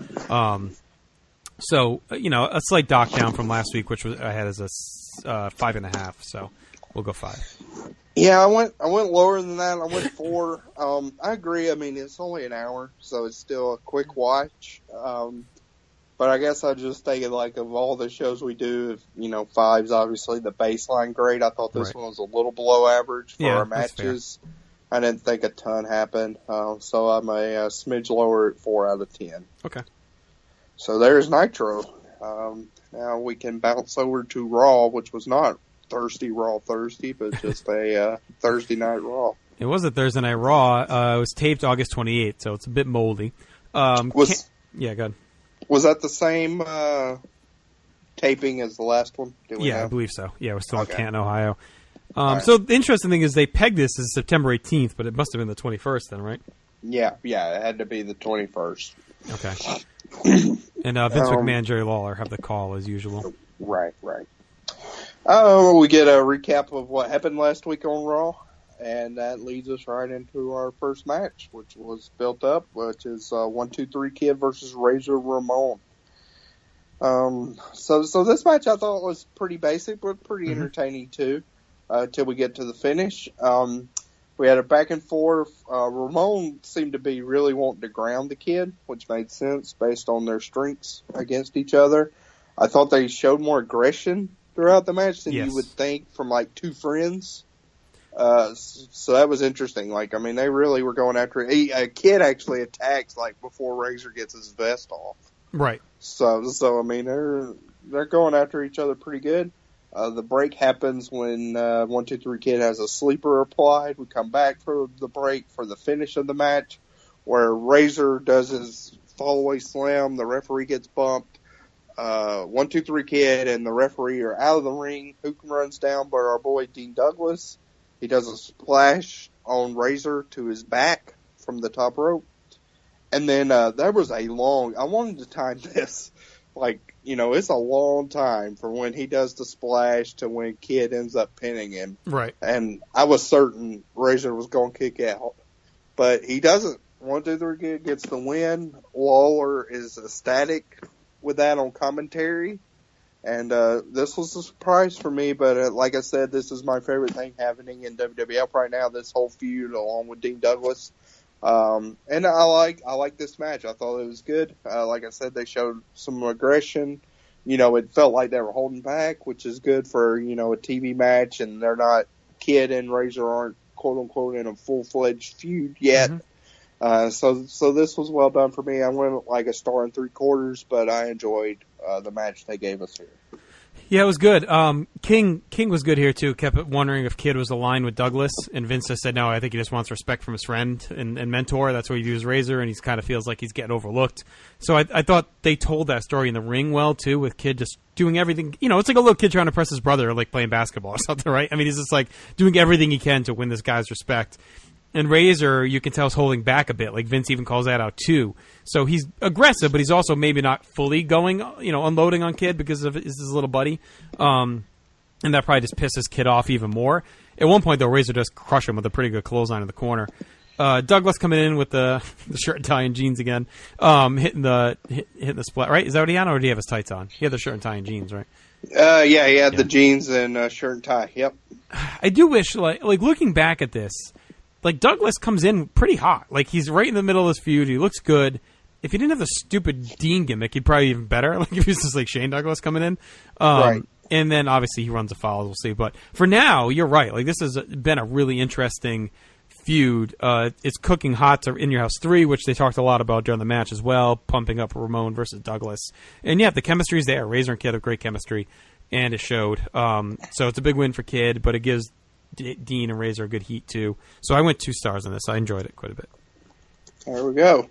So, a slight dock down from last week, which I had as a 5.5. So we'll go 5. Yeah, I went lower than that. I went 4. I agree. I mean, it's only an hour, so it's still a quick watch. But I guess I just thinking like of all the shows we do, 5's obviously the baseline grade. I thought this one was a little below average for our matches. I didn't think a ton happened, so I'm a smidge lower at 4 out of 10. Okay. So there's Nitro. Now we can bounce over to Raw, which was not Raw Thursday, but just a Thursday Night Raw. It was a Thursday Night Raw. It was taped August 28th, so it's a bit moldy. Go ahead. Was that the same taping as the last one? I believe so. Yeah, it was still in Canton, Ohio. Right. So the interesting thing is they pegged this as September 18th, but it must have been the 21st then, right? Yeah, it had to be the 21st. Okay. And Vince McMahon, Jerry Lawler have the call as usual. Right. We get a recap of what happened last week on Raw, and that leads us right into our first match, which was built up, which is 1, 2, 3 Kid versus Razor Ramon. So this match I thought was pretty basic, but pretty entertaining too, till we get to the finish. We had a back and forth. Ramon seemed to be really wanting to ground the Kid, which made sense based on their strengths against each other. I thought they showed more aggression throughout the match than you would think from like 2 friends. So that was interesting. They really were going after it. A Kid actually attacks before Razor gets his vest off. Right. So they're going after each other pretty good. The break happens when 1, 2, 3 Kid has a sleeper applied. We come back for the break for the finish of the match, where Razor does his fallaway slam. The referee gets bumped. 1, 2, 3 Kid and the referee are out of the ring. Hook runs down, but our boy Dean Douglas, he does a splash on Razor to his back from the top rope. And then there was I wanted to time this. It's a long time from when he does the splash to when Kid ends up pinning him. Right. And I was certain Razor was going to kick out. But he doesn't. 1, 2, 3 Kid gets the win. Lawler is ecstatic with that on commentary. And this was a surprise for me, but like I said, this is my favorite thing happening in WWF right now, this whole feud along with Dean Douglas. And I like this match. I thought it was good. Like I said, they showed some aggression. It felt like they were holding back, which is good for, a TV match, and they're not, Kid and Razor aren't quote unquote in a full-fledged feud yet. So this was well done for me. I went like a 1 3/4, but I enjoyed the match they gave us here. Yeah, it was good. King was good here too. Kept wondering if Kid was aligned with Douglas, and Vince just said no. I think he just wants respect from his friend and mentor. That's why he views Razor, and he kind of feels like he's getting overlooked. So I thought they told that story in the ring well too, with Kid just doing everything. It's like a little kid trying to impress his brother, like playing basketball or something, right? I mean, he's just like doing everything he can to win this guy's respect. And Razor, you can tell, is holding back a bit. Like Vince even calls that out too. So he's aggressive, but he's also maybe not fully going, unloading on Kid because of his little buddy. And that probably just pisses Kid off even more. At one point, though, Razor does crush him with a pretty good clothesline in the corner. Douglas coming in with the shirt and tie and jeans again, hitting the split. Right? Is that what he had, or did he have his tights on? He had the shirt and tie and jeans, right? Yeah, he had the jeans and shirt and tie. Yep. I do wish, like looking back at this, like Douglas comes in pretty hot. Like he's right in the middle of this feud. He looks good. If he didn't have the stupid Dean gimmick, he'd probably be even better. Like if he was just like Shane Douglas coming in. Right. And then obviously he runs a foul. We'll see. But for now, you're right. Like this has been a really interesting feud. It's cooking hot to In Your House 3, which they talked a lot about during the match as well, pumping up Ramon versus Douglas. And yeah, the chemistry's there. Razor and Kid have great chemistry, and it showed. So it's a big win for Kid, but it gives Dean and Razor a good heat too. So I went 2 stars on this. I enjoyed it quite a bit. There we go.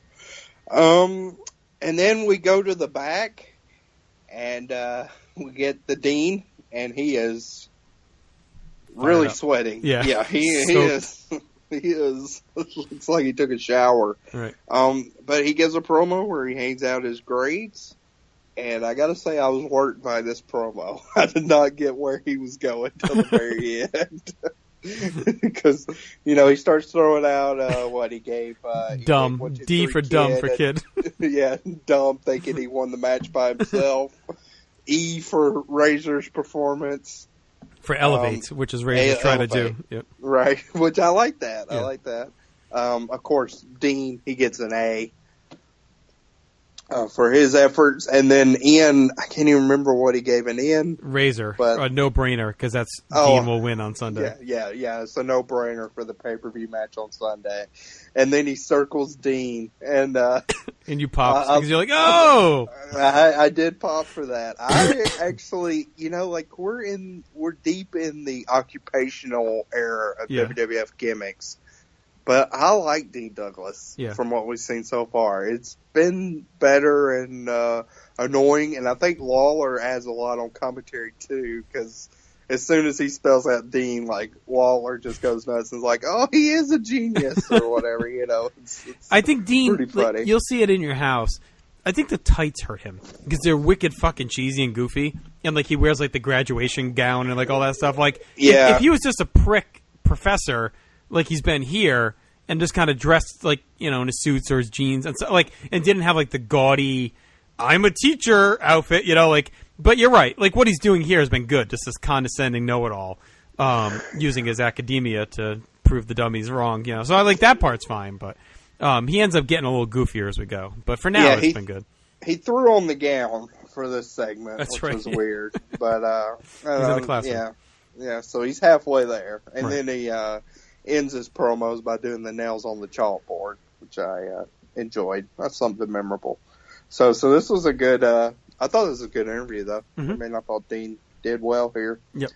And then we go to the back, and we get the Dean, and he is really sweating. Yeah, he is. He is. Looks like he took a shower. Right. But he gives a promo where he hangs out his grades, and I got to say I was worked by this promo. I did not get where he was going till the very end. Because, he starts throwing out what he gave. Dumb. D for dumb for Kid. Yeah, dumb, thinking he won the match by himself. E for Razor's performance. For Elevate, which is Razor trying to do. Yep. Right, which I like that. Yeah. I like that. Of course, Dean, he gets an A for his efforts. And then Ian, I can't even remember what he gave an Ian. Razor, but a no-brainer, because that's Dean will win on Sunday. Yeah, it's a no-brainer for the pay-per-view match on Sunday. And then he circles Dean. And and you pop, because you're like, oh! I did pop for that. I actually, we're deep in the occupational era of WWF gimmicks. But I like Dean Douglas from what we've seen so far. It's been better and annoying, and I think Lawler adds a lot on commentary too, because as soon as he spells out Dean, like, Lawler just goes nuts and is like, oh, he is a genius or whatever, It's I think Dean, pretty funny. You'll see it in your house. I think the tights hurt him because they're wicked fucking cheesy and goofy, and he wears the graduation gown and all that stuff. If he was just a prick professor like he's been here, and just kind of dressed in his suits or his jeans, and so and didn't have the gaudy "I'm a teacher" outfit, But you're right. What he's doing here has been good. Just this condescending know-it-all, using his academia to prove the dummies wrong. So I like that part's fine, but he ends up getting a little goofier as we go. But for now, it's been good. He threw on the gown for this segment, which was weird. But he's in the classroom. Yeah. So he's halfway there, and then he ends his promos by doing the nails on the chalkboard, which I enjoyed. That's something memorable. So this was a good. I thought it was a good interview, though. Mm-hmm. I thought Dean did well here. Yep.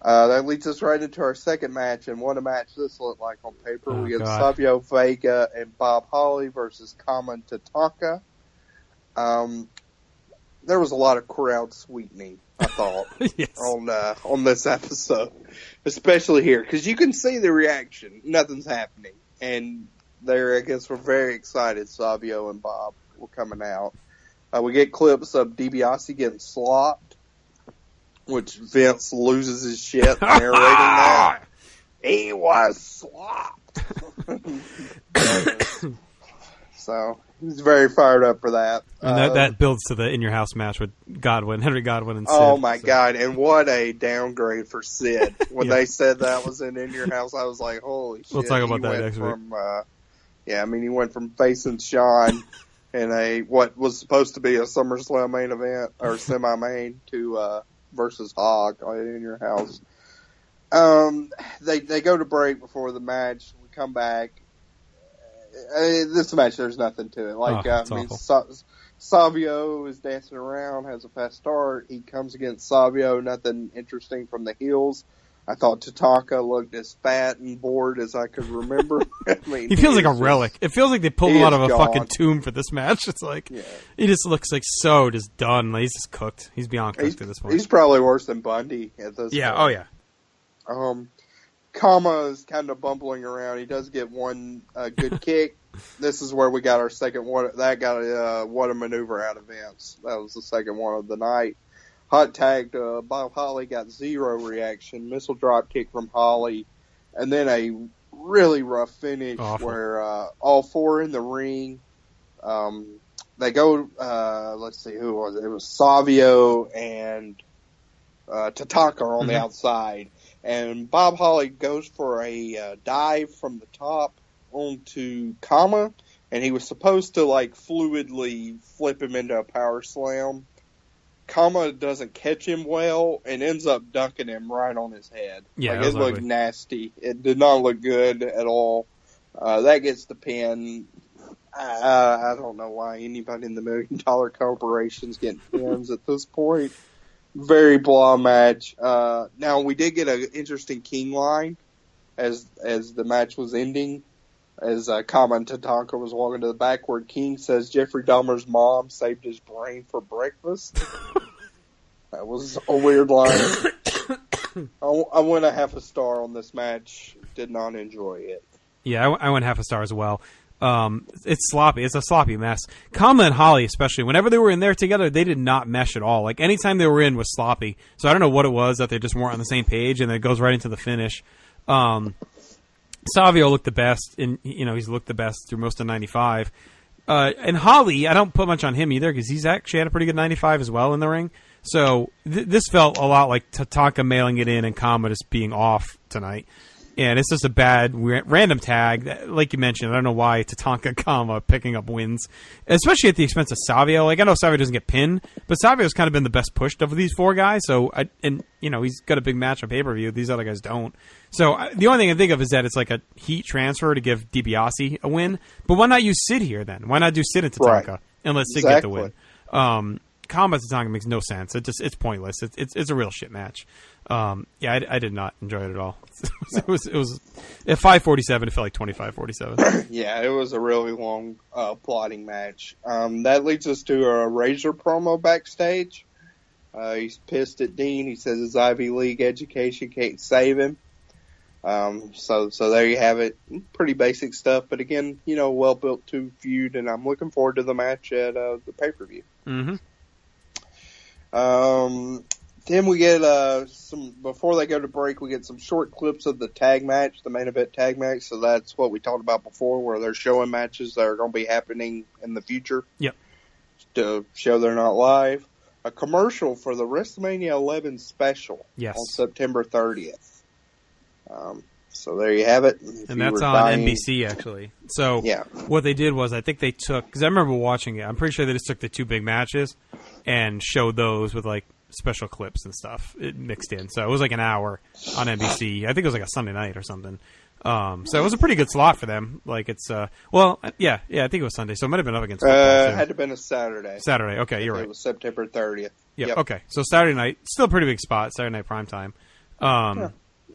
That leads us right into our second match, and what a match this looked like on paper. We have Savio Vega and Bob Holly versus Kamen Tataka. There was a lot of crowd sweetening, I thought, yes. on this episode, especially here, because you can see the reaction. Nothing's happening, and I guess we're very excited. Savio and Bob were coming out. We get clips of DiBiase getting slopped, which Vince loses his shit narrating that. He was slopped. So he's very fired up for that. And that builds to the In Your House match with Henry Godwin and Sid. Oh, my God. And what a downgrade for Sid. When they said that was in Your House, I was like, holy shit. We'll talk about that next week. He went from facing Sean in what was supposed to be a SummerSlam main event, or semi-main, to versus Hog in Your House. They go to break before the match. We come back. This match, there's nothing to it. Savio is dancing around, has a fast start. He comes against Savio, nothing interesting from the heels. I thought Tataka looked as fat and bored as I could remember. He feels like a relic. It feels like they pulled him out of a fucking tomb for this match. It's he just looks so just done. He's just cooked. He's beyond cooked at this point. He's probably worse than Bundy at this point. Oh yeah. Kama is kind of bumbling around. He does get one good kick. This is where we got our second one. That got a what a maneuver out of Vince. That was the second one of the night. Hot tagged Bob Holly, got zero reaction. Missile drop kick from Holly, and then a really rough finish where all four in the ring. They go. Let's see who was it. It was Savio and Tatanka on the outside, and Bob Holly goes for a dive from the top onto Kama, and he was supposed to like fluidly flip him into a power slam. Kama doesn't catch him well and ends up dunking him right on his head. Yeah, like, it looked nasty. It did not look good at all. That gets the pin. I don't know why anybody in the $1 Million Corporation's getting pins at this point. Very blah match. Now we did get an interesting King line as the match was ending. As Kama and Tatanka was walking to the back, where King says Jeffrey Dahmer's mom saved his brain for breakfast. That was a weird line. I went a half a star on this match. Did not enjoy it. Yeah, I went half a star as well. It's sloppy. It's a sloppy mess. Kama and Holly, especially, whenever they were in there together, they did not mesh at all. Like, anytime they were in was sloppy. So I don't know what it was, that they just weren't on the same page, and it goes right into the finish. Savio looked the best, and he's looked the best through most of 95. And Holly, I don't put much on him either, because he's actually had a pretty good 95 as well in the ring. So this felt a lot like Tatanka mailing it in and Kama just being off tonight. And it's just a bad random tag. Like you mentioned, I don't know why Tatanka Kama picking up wins, especially at the expense of Savio. Like, I know Savio doesn't get pinned, but Savio's kind of been the best pushed of these four guys. So, he's got a big match on pay-per-view. These other guys don't. So the only thing I think of is that it's like a heat transfer to give DiBiase a win. But why not use Sid here then? Why not do Sid and Tatanka and let Sid get the win? Kama Tatanka makes no sense. It's pointless. It's a real shit match. I did not enjoy it at all. It was at 5:47. It felt like 25:47. Yeah, it was a really long plotting match. That leads us to a Razor promo backstage. He's pissed at Dean. He says his Ivy League education can't save him. So there you have it. Pretty basic stuff, but again, well built to feud, and I'm looking forward to the match at the pay-per-view. Mm-hmm. Then we get before they go to break, we get some short clips of the tag match, the main event tag match. So that's what we talked about before, where they're showing matches that are going to be happening in the future. Yep. To show they're not live. A commercial for the WrestleMania 11 special. Yes. On September 30th. So there you have it. And that's on NBC, actually. So yeah. What they did was, I think they took, because I remember watching it, I'm pretty sure they just took the two big matches and showed those with like special clips and stuff mixed in. So it was like an hour on NBC. I think it was like a Sunday night or something. So it was a pretty good slot for them. Like it's, I think it was Sunday. So it might have been up against football. It had to have been a Saturday. Saturday, okay, you're right. It was September 30th. Yep. Okay. So Saturday night, still a pretty big spot, Saturday night primetime.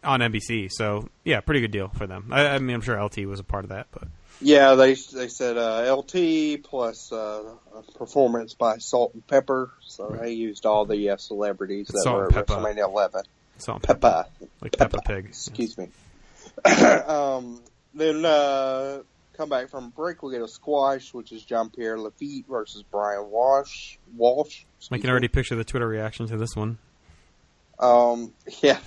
On NBC, so yeah, pretty good deal for them. I mean, I'm sure LT was a part of that, but yeah, they said LT plus a performance by Salt and Pepper, so they used all the celebrities that were at WrestleMania 11. Salt and Pepe, like Peppa Pig. Excuse me. Then come back from break, we get a squash, which is Jean-Pierre Lafitte versus Brian Walsh. I can already picture the Twitter reaction to this one. Yeah.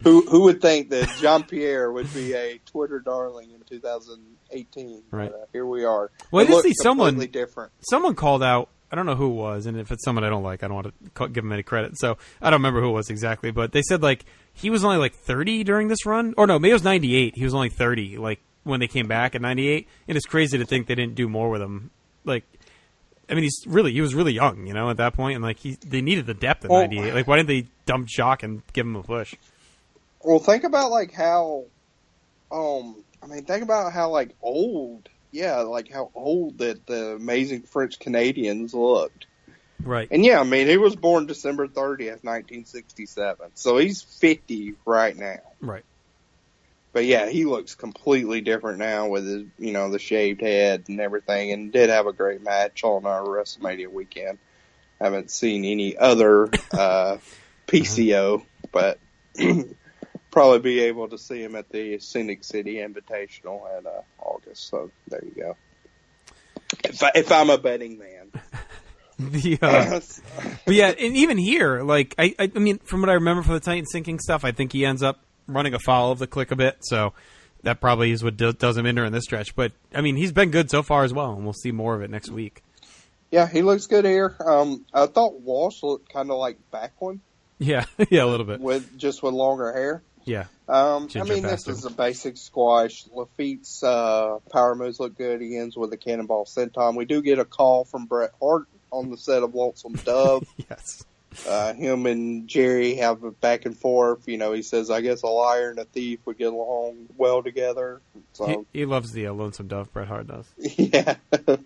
Who would think that Jean-Pierre would be a Twitter darling in 2018? Right. Here we are. Well, I did see completely different. Someone called out, I don't know who it was, and if it's someone I don't like, I don't want to give him any credit, so I don't remember who it was exactly, but they said, like, he was only, like, 30 during this run, or no, maybe it was 98, he was only 30, like, when they came back in 98, and it's crazy to think they didn't do more with him, like, I mean, he was really young, at that point, and like they needed the depth in 98. Like, why didn't they dump Jock and give him a push? Well, think about like how, think about how like old, how old that the Amazing French Canadians looked. Right. And yeah, I mean, he was born December 30th, 1967, so he's 50 right now. Right. But yeah, he looks completely different now with his, the shaved head and everything, and did have a great match on our WrestleMania weekend. Haven't seen any other PCO, but probably be able to see him at the Scenic City Invitational in August. So there you go. If I'm a betting man. But yeah, and even here, like I mean, from what I remember from the Titan sinking stuff, I think he ends up running afoul of the Click a bit. So that probably is what does him in during this stretch. But I mean, he's been good so far as well, and we'll see more of it next week. Yeah, he looks good here. I thought Walsh looked kind of like Backlund. Yeah, yeah, a little bit with longer hair. Yeah. I mean, this is a basic squash. Lafitte's power moves look good. He ends with a cannonball senton. We do get a call from Bret Hart on the set of Lonesome Dove. Yes. Him and Jerry have a back and forth. You know, he says, I guess a liar and a thief would get along well together. So he loves the Lonesome Dove, Bret Hart does. Yeah,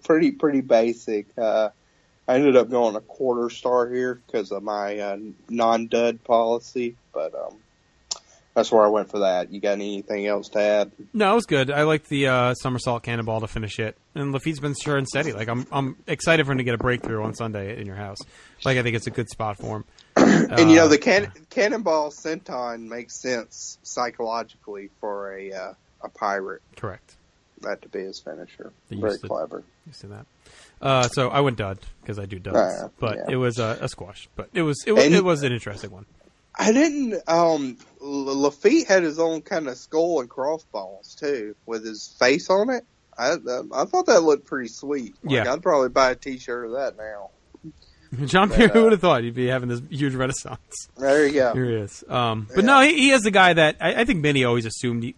pretty basic. I ended up going a quarter star here because of my non-dud policy, but that's where I went for that. You got anything else to add? No, it was good. I liked the somersault cannonball to finish it, and Lafitte's been sure and steady. Like I'm excited for him to get a breakthrough on Sunday in your house. Like I think it's a good spot for him. And you know the cannonball senton makes sense psychologically for a pirate. Correct. That to be his finisher. Very clever. You see that? So I went dud because I do duds, but yeah. It was a squash. But it was an interesting one. I didn't. Lafitte had his own kind of skull and crossbones too, with his face on it. I thought that looked pretty sweet. Like, yeah, I'd probably buy a T-shirt of that now. Jean-Pierre, who would have thought he'd be having this huge renaissance? There you go. Here he is. But no, he is the guy that I think many always assumed.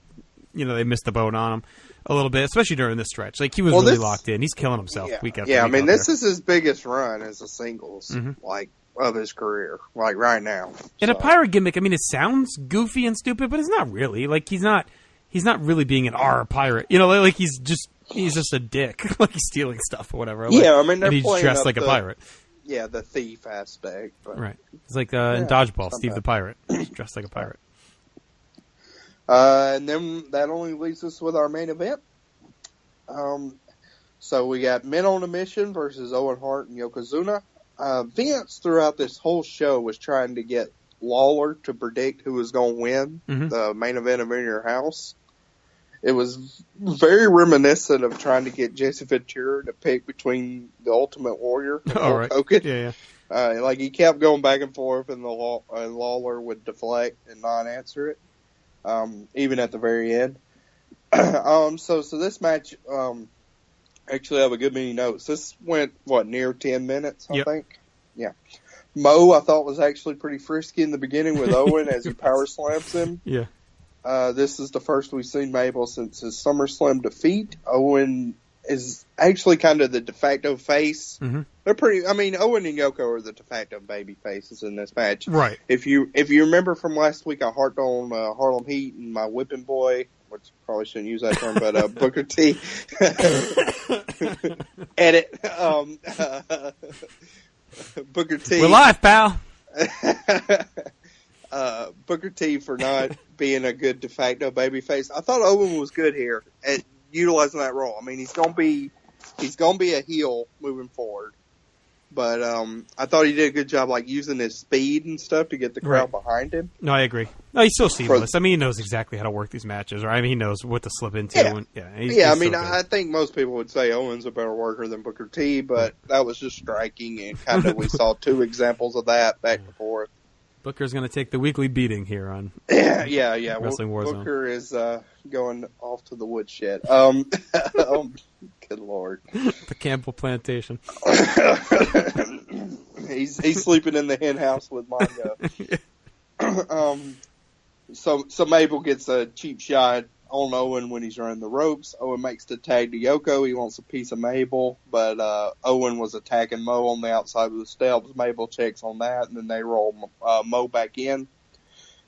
They missed the boat on him a little bit, especially during this stretch. Like he was really locked in. He's killing himself week after week. Yeah, I mean, this is his biggest run as a singles. Like. Of his career, like right now. And a pirate gimmick, I mean, it sounds goofy and stupid, but it's not really. Like he's not really being an R pirate. Like he's just a dick. Like he's stealing stuff or whatever. Like, yeah, I mean, and he's dressed like a pirate. Yeah, the thief aspect. But, right. It's like in Dodgeball, Steve the Pirate. He's dressed like a pirate. And then that only leaves us with our main event. So we got Men on a Mission versus Owen Hart and Yokozuna. Vince, throughout this whole show, was trying to get Lawler to predict who was going to win the main event of In Your House. It was very reminiscent of trying to get Jesse Ventura to pick between the Ultimate Warrior and Hulk Hogan. Yeah. Like he kept going back and forth, and Lawler would deflect and not answer it, even at the very end. So this match. Actually, I have a good many notes. This went, near 10 minutes, I think? Yeah. Mo, I thought, was actually pretty frisky in the beginning with Owen as he power slams him. Yeah. This is the first we've seen Mabel since his SummerSlam defeat. Owen is actually kind of the de facto face. They're pretty, Owen and Yoko are the de facto baby faces in this match. Right. If you remember from last week, I harped on Harlem Heat and my whipping boy, which probably shouldn't use that term, but Booker T. Edit. Booker T. We're live, pal. Booker T for not being a good de facto babyface. I thought Owen was good here at utilizing that role. I mean, he's gonna be a heel moving forward. But I thought he did a good job, like using his speed and stuff to get the crowd behind him. No, I agree. No, he's so seamless. He knows exactly how to work these matches, right? He knows what to slip into. Yeah, and, I think most people would say Owen's a better worker than Booker T, but that was just striking, and kind of we saw two examples of that back and forth. Booker's going to take the weekly beating here on Wrestling Warzone. Booker is going off to the woodshed. Good Lord. The Campbell Plantation. He's sleeping in the hen house with Mongo. So Mabel gets a cheap shot on Owen when he's running the ropes. Owen makes the tag to Yoko. He wants a piece of Mabel, but Owen was attacking Mo on the outside of the steps. Mabel checks on that, and then they roll Mo back in.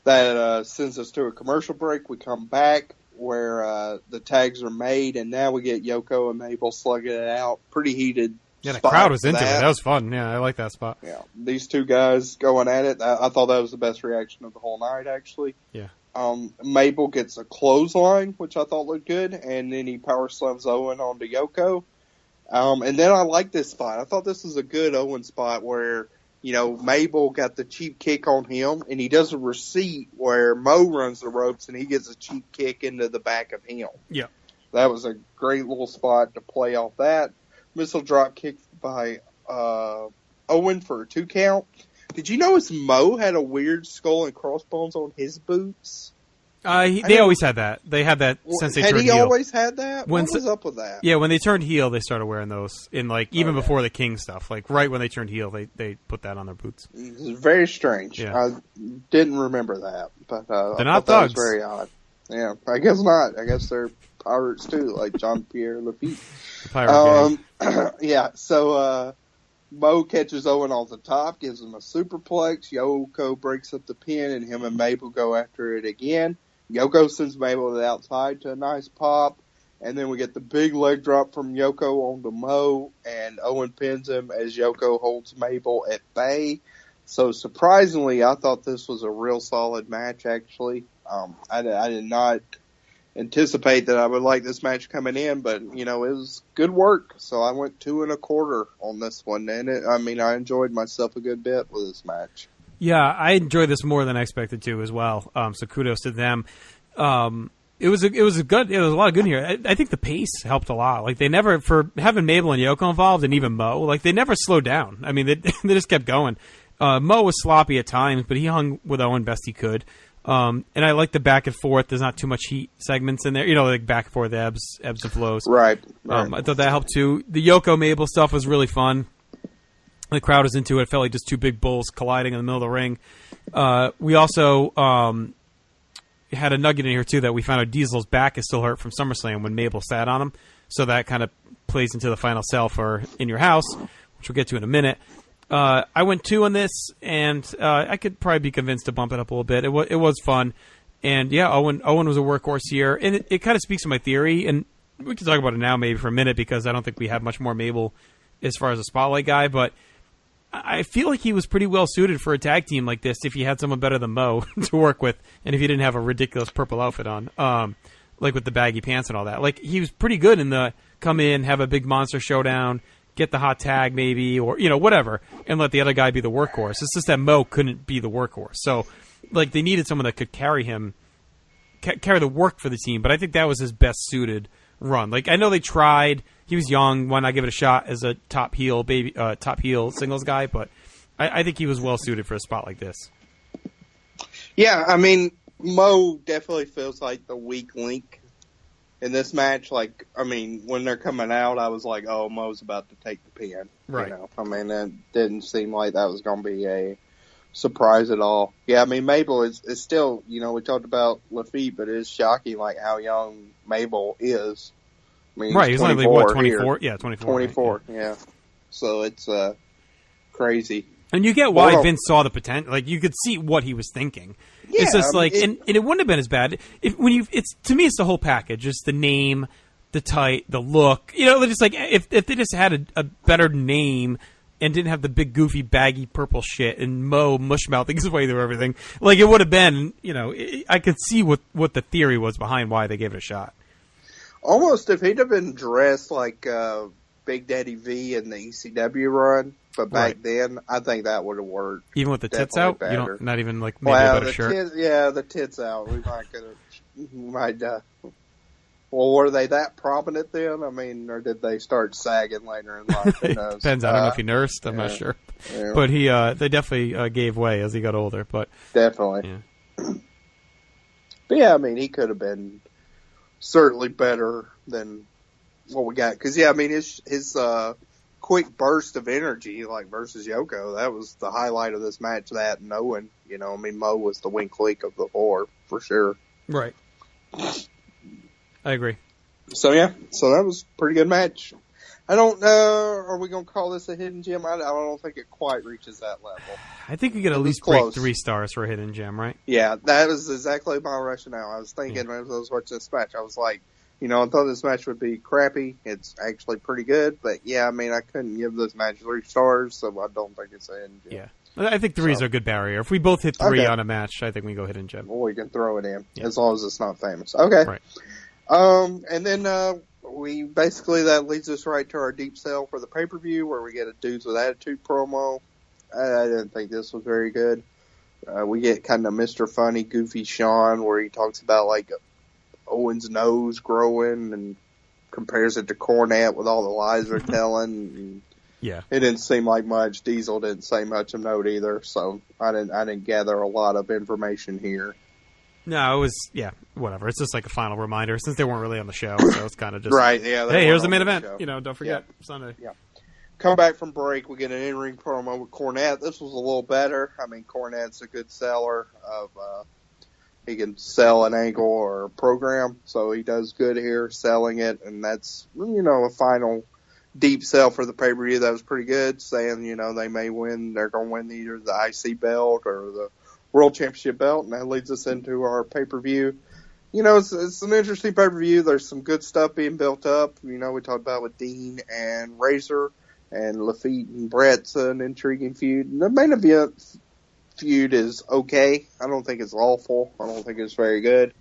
That sends us to a commercial break. We come back where the tags are made, and now we get Yoko and Mabel slugging it out. Pretty heated. Yeah, the crowd was into it. That was fun. Yeah, I like that spot. Yeah, these two guys going at it. I thought that was the best reaction of the whole night, actually. Yeah. Mabel gets a clothesline, which I thought looked good, and then he power slams Owen onto Yoko. And then I like this spot. I thought this was a good Owen spot where Mabel got the cheap kick on him, and he does a receipt where Mo runs the ropes, and he gets a cheap kick into the back of him. Yeah. That was a great little spot to play off that. Missile drop kick by Owen for a 2 count. Did you notice Mo had a weird skull and crossbones on his boots? They always had that. They had that since they turned heel. Had he always had that? What was up with that? Yeah, when they turned heel, they started wearing those even before the King stuff. Like right when they turned heel, they put that on their boots. It's very strange. Yeah. I didn't remember that, but they're not thugs. That was very odd. Yeah, I guess not. I guess they're pirates too, like Jean-Pierre Lafitte. The pirate gang. Yeah. So Mo catches Owen off the top, gives him a superplex. Yoko breaks up the pin, and him and Mabel go after it again. Yoko sends Mabel to the outside to a nice pop, and then we get the big leg drop from Yoko onto Mo, and Owen pins him as Yoko holds Mabel at bay. So surprisingly, I thought this was a real solid match, actually. I did not anticipate that I would like this match coming in, but, it was good work. So I went 2 1/4 on this one, and I enjoyed myself a good bit with this match. Yeah, I enjoyed this more than I expected to as well. So kudos to them. It was a lot of good here. I think the pace helped a lot. Like they never, for having Mabel and Yoko involved, and even Mo, like they never slowed down. I mean, they just kept going. Mo was sloppy at times, but he hung with Owen best he could. And I like the back and forth. There's not too much heat segments in there. Like back and forth ebbs and flows. Right. I thought that helped too. The Yoko Mabel stuff was really fun. The crowd was into it. It felt like just two big bulls colliding in the middle of the ring. We also had a nugget in here, too, that we found out Diesel's back is still hurt from SummerSlam when Mabel sat on him. So that kind of plays into the final sell for In Your House, which we'll get to in a minute. I went 2 on this, and I could probably be convinced to bump it up a little bit. It was fun. And, yeah, Owen was a workhorse here. And it kind of speaks to my theory, and we can talk about it now maybe for a minute because I don't think we have much more Mabel as far as a spotlight guy, but I feel like he was pretty well suited for a tag team like this if he had someone better than Mo to work with, and if he didn't have a ridiculous purple outfit on, like with the baggy pants and all that. Like he was pretty good in the come in, have a big monster showdown, get the hot tag maybe, or whatever, and let the other guy be the workhorse. It's just that Mo couldn't be the workhorse, so like they needed someone that could carry him, carry the work for the team. But I think that was his best suited run. Like I know they tried. He was young. Why not give it a shot as a top heel singles guy? But I think he was well suited for a spot like this. Yeah, I mean, Mo definitely feels like the weak link in this match. Like, I mean, when they're coming out, I was like, oh, Mo's about to take the pin. Right. I mean, it didn't seem like that was going to be a surprise at all. Yeah, I mean, Mabel is still, we talked about Lafitte, but it is shocking like how young Mabel is. I mean, right, he's only like, 24? Yeah, 24. 24, right? Yeah. So it's crazy. And you get why Vince saw the potential. Like, you could see what he was thinking. Yeah, it's just and it wouldn't have been as bad. To me, it's the whole package. It's the name, the look. Just like, if they just had a better name and didn't have the big, goofy, baggy purple shit and Mo mushmouthing his way through everything, like, it would have been, I could see what the theory was behind why they gave it a shot. Almost if he'd have been dressed like Big Daddy V in the ECW run, but back then, I think that would have worked. Even with the tits out? Better. Not even like maybe a better shirt? The tits out. We might were they that prominent then? I mean, or did they start sagging later in life? Who knows? Depends. I don't know if he nursed. I'm not sure. Yeah. But they definitely gave way as he got older. But definitely. Yeah. But yeah, I mean, he could have been certainly better than what we got. Because, I mean, his quick burst of energy, like, versus Yoko, that was the highlight of this match, that and Owen. I mean, Mo was the wink leak of the four, for sure. Right. I agree. So, yeah. So, that was a pretty good match. I don't know. Are we going to call this a hidden gem? I don't think it quite reaches that level. I think we could at least break 3 stars for a hidden gem, right? Yeah, that is exactly my rationale. I was thinking as I was watching this match, I was like, I thought this match would be crappy. It's actually pretty good, but yeah, I mean, I couldn't give this match 3 stars, so I don't think it's a hidden gem. Yeah, I think 3 is a good barrier. If we both hit 3 on a match, I think we go hidden gem. Well, we can throw it in as long as it's not famous. Okay. Right. And then we basically, that leads us right to our deep sell for the pay-per-view, where we get a Dudes with Attitude promo. I didn't think this was very good. We get kind of Mr. Funny, Goofy Sean, where he talks about like Owen's nose growing and compares it to Cornette with all the lies they're telling. And Yeah. it didn't seem like much. Diesel didn't say much of note either, so I didn't gather a lot of information here. No, it was, whatever. It's just like a final reminder since they weren't really on the show, so it's kind of just Right, yeah. Hey, here's the main on event. show. Don't forget Sunday. Yeah. Come back from break, we get an in-ring promo with Cornette. This was a little better. I mean, Cornette's a good seller of he can sell an angle or a program, so he does good here selling it, and that's, a final deep sell for the pay-per-view. That was pretty good, saying, they may win, they're going to win either the IC belt or the World Championship belt, and that leads us into our pay-per-view. It's an interesting pay-per-view. There's some good stuff being built up. We talked about with Dean and Razor, and Lafitte and Brett's an intriguing feud. The main event feud is okay. I don't think it's awful. I don't think it's very good.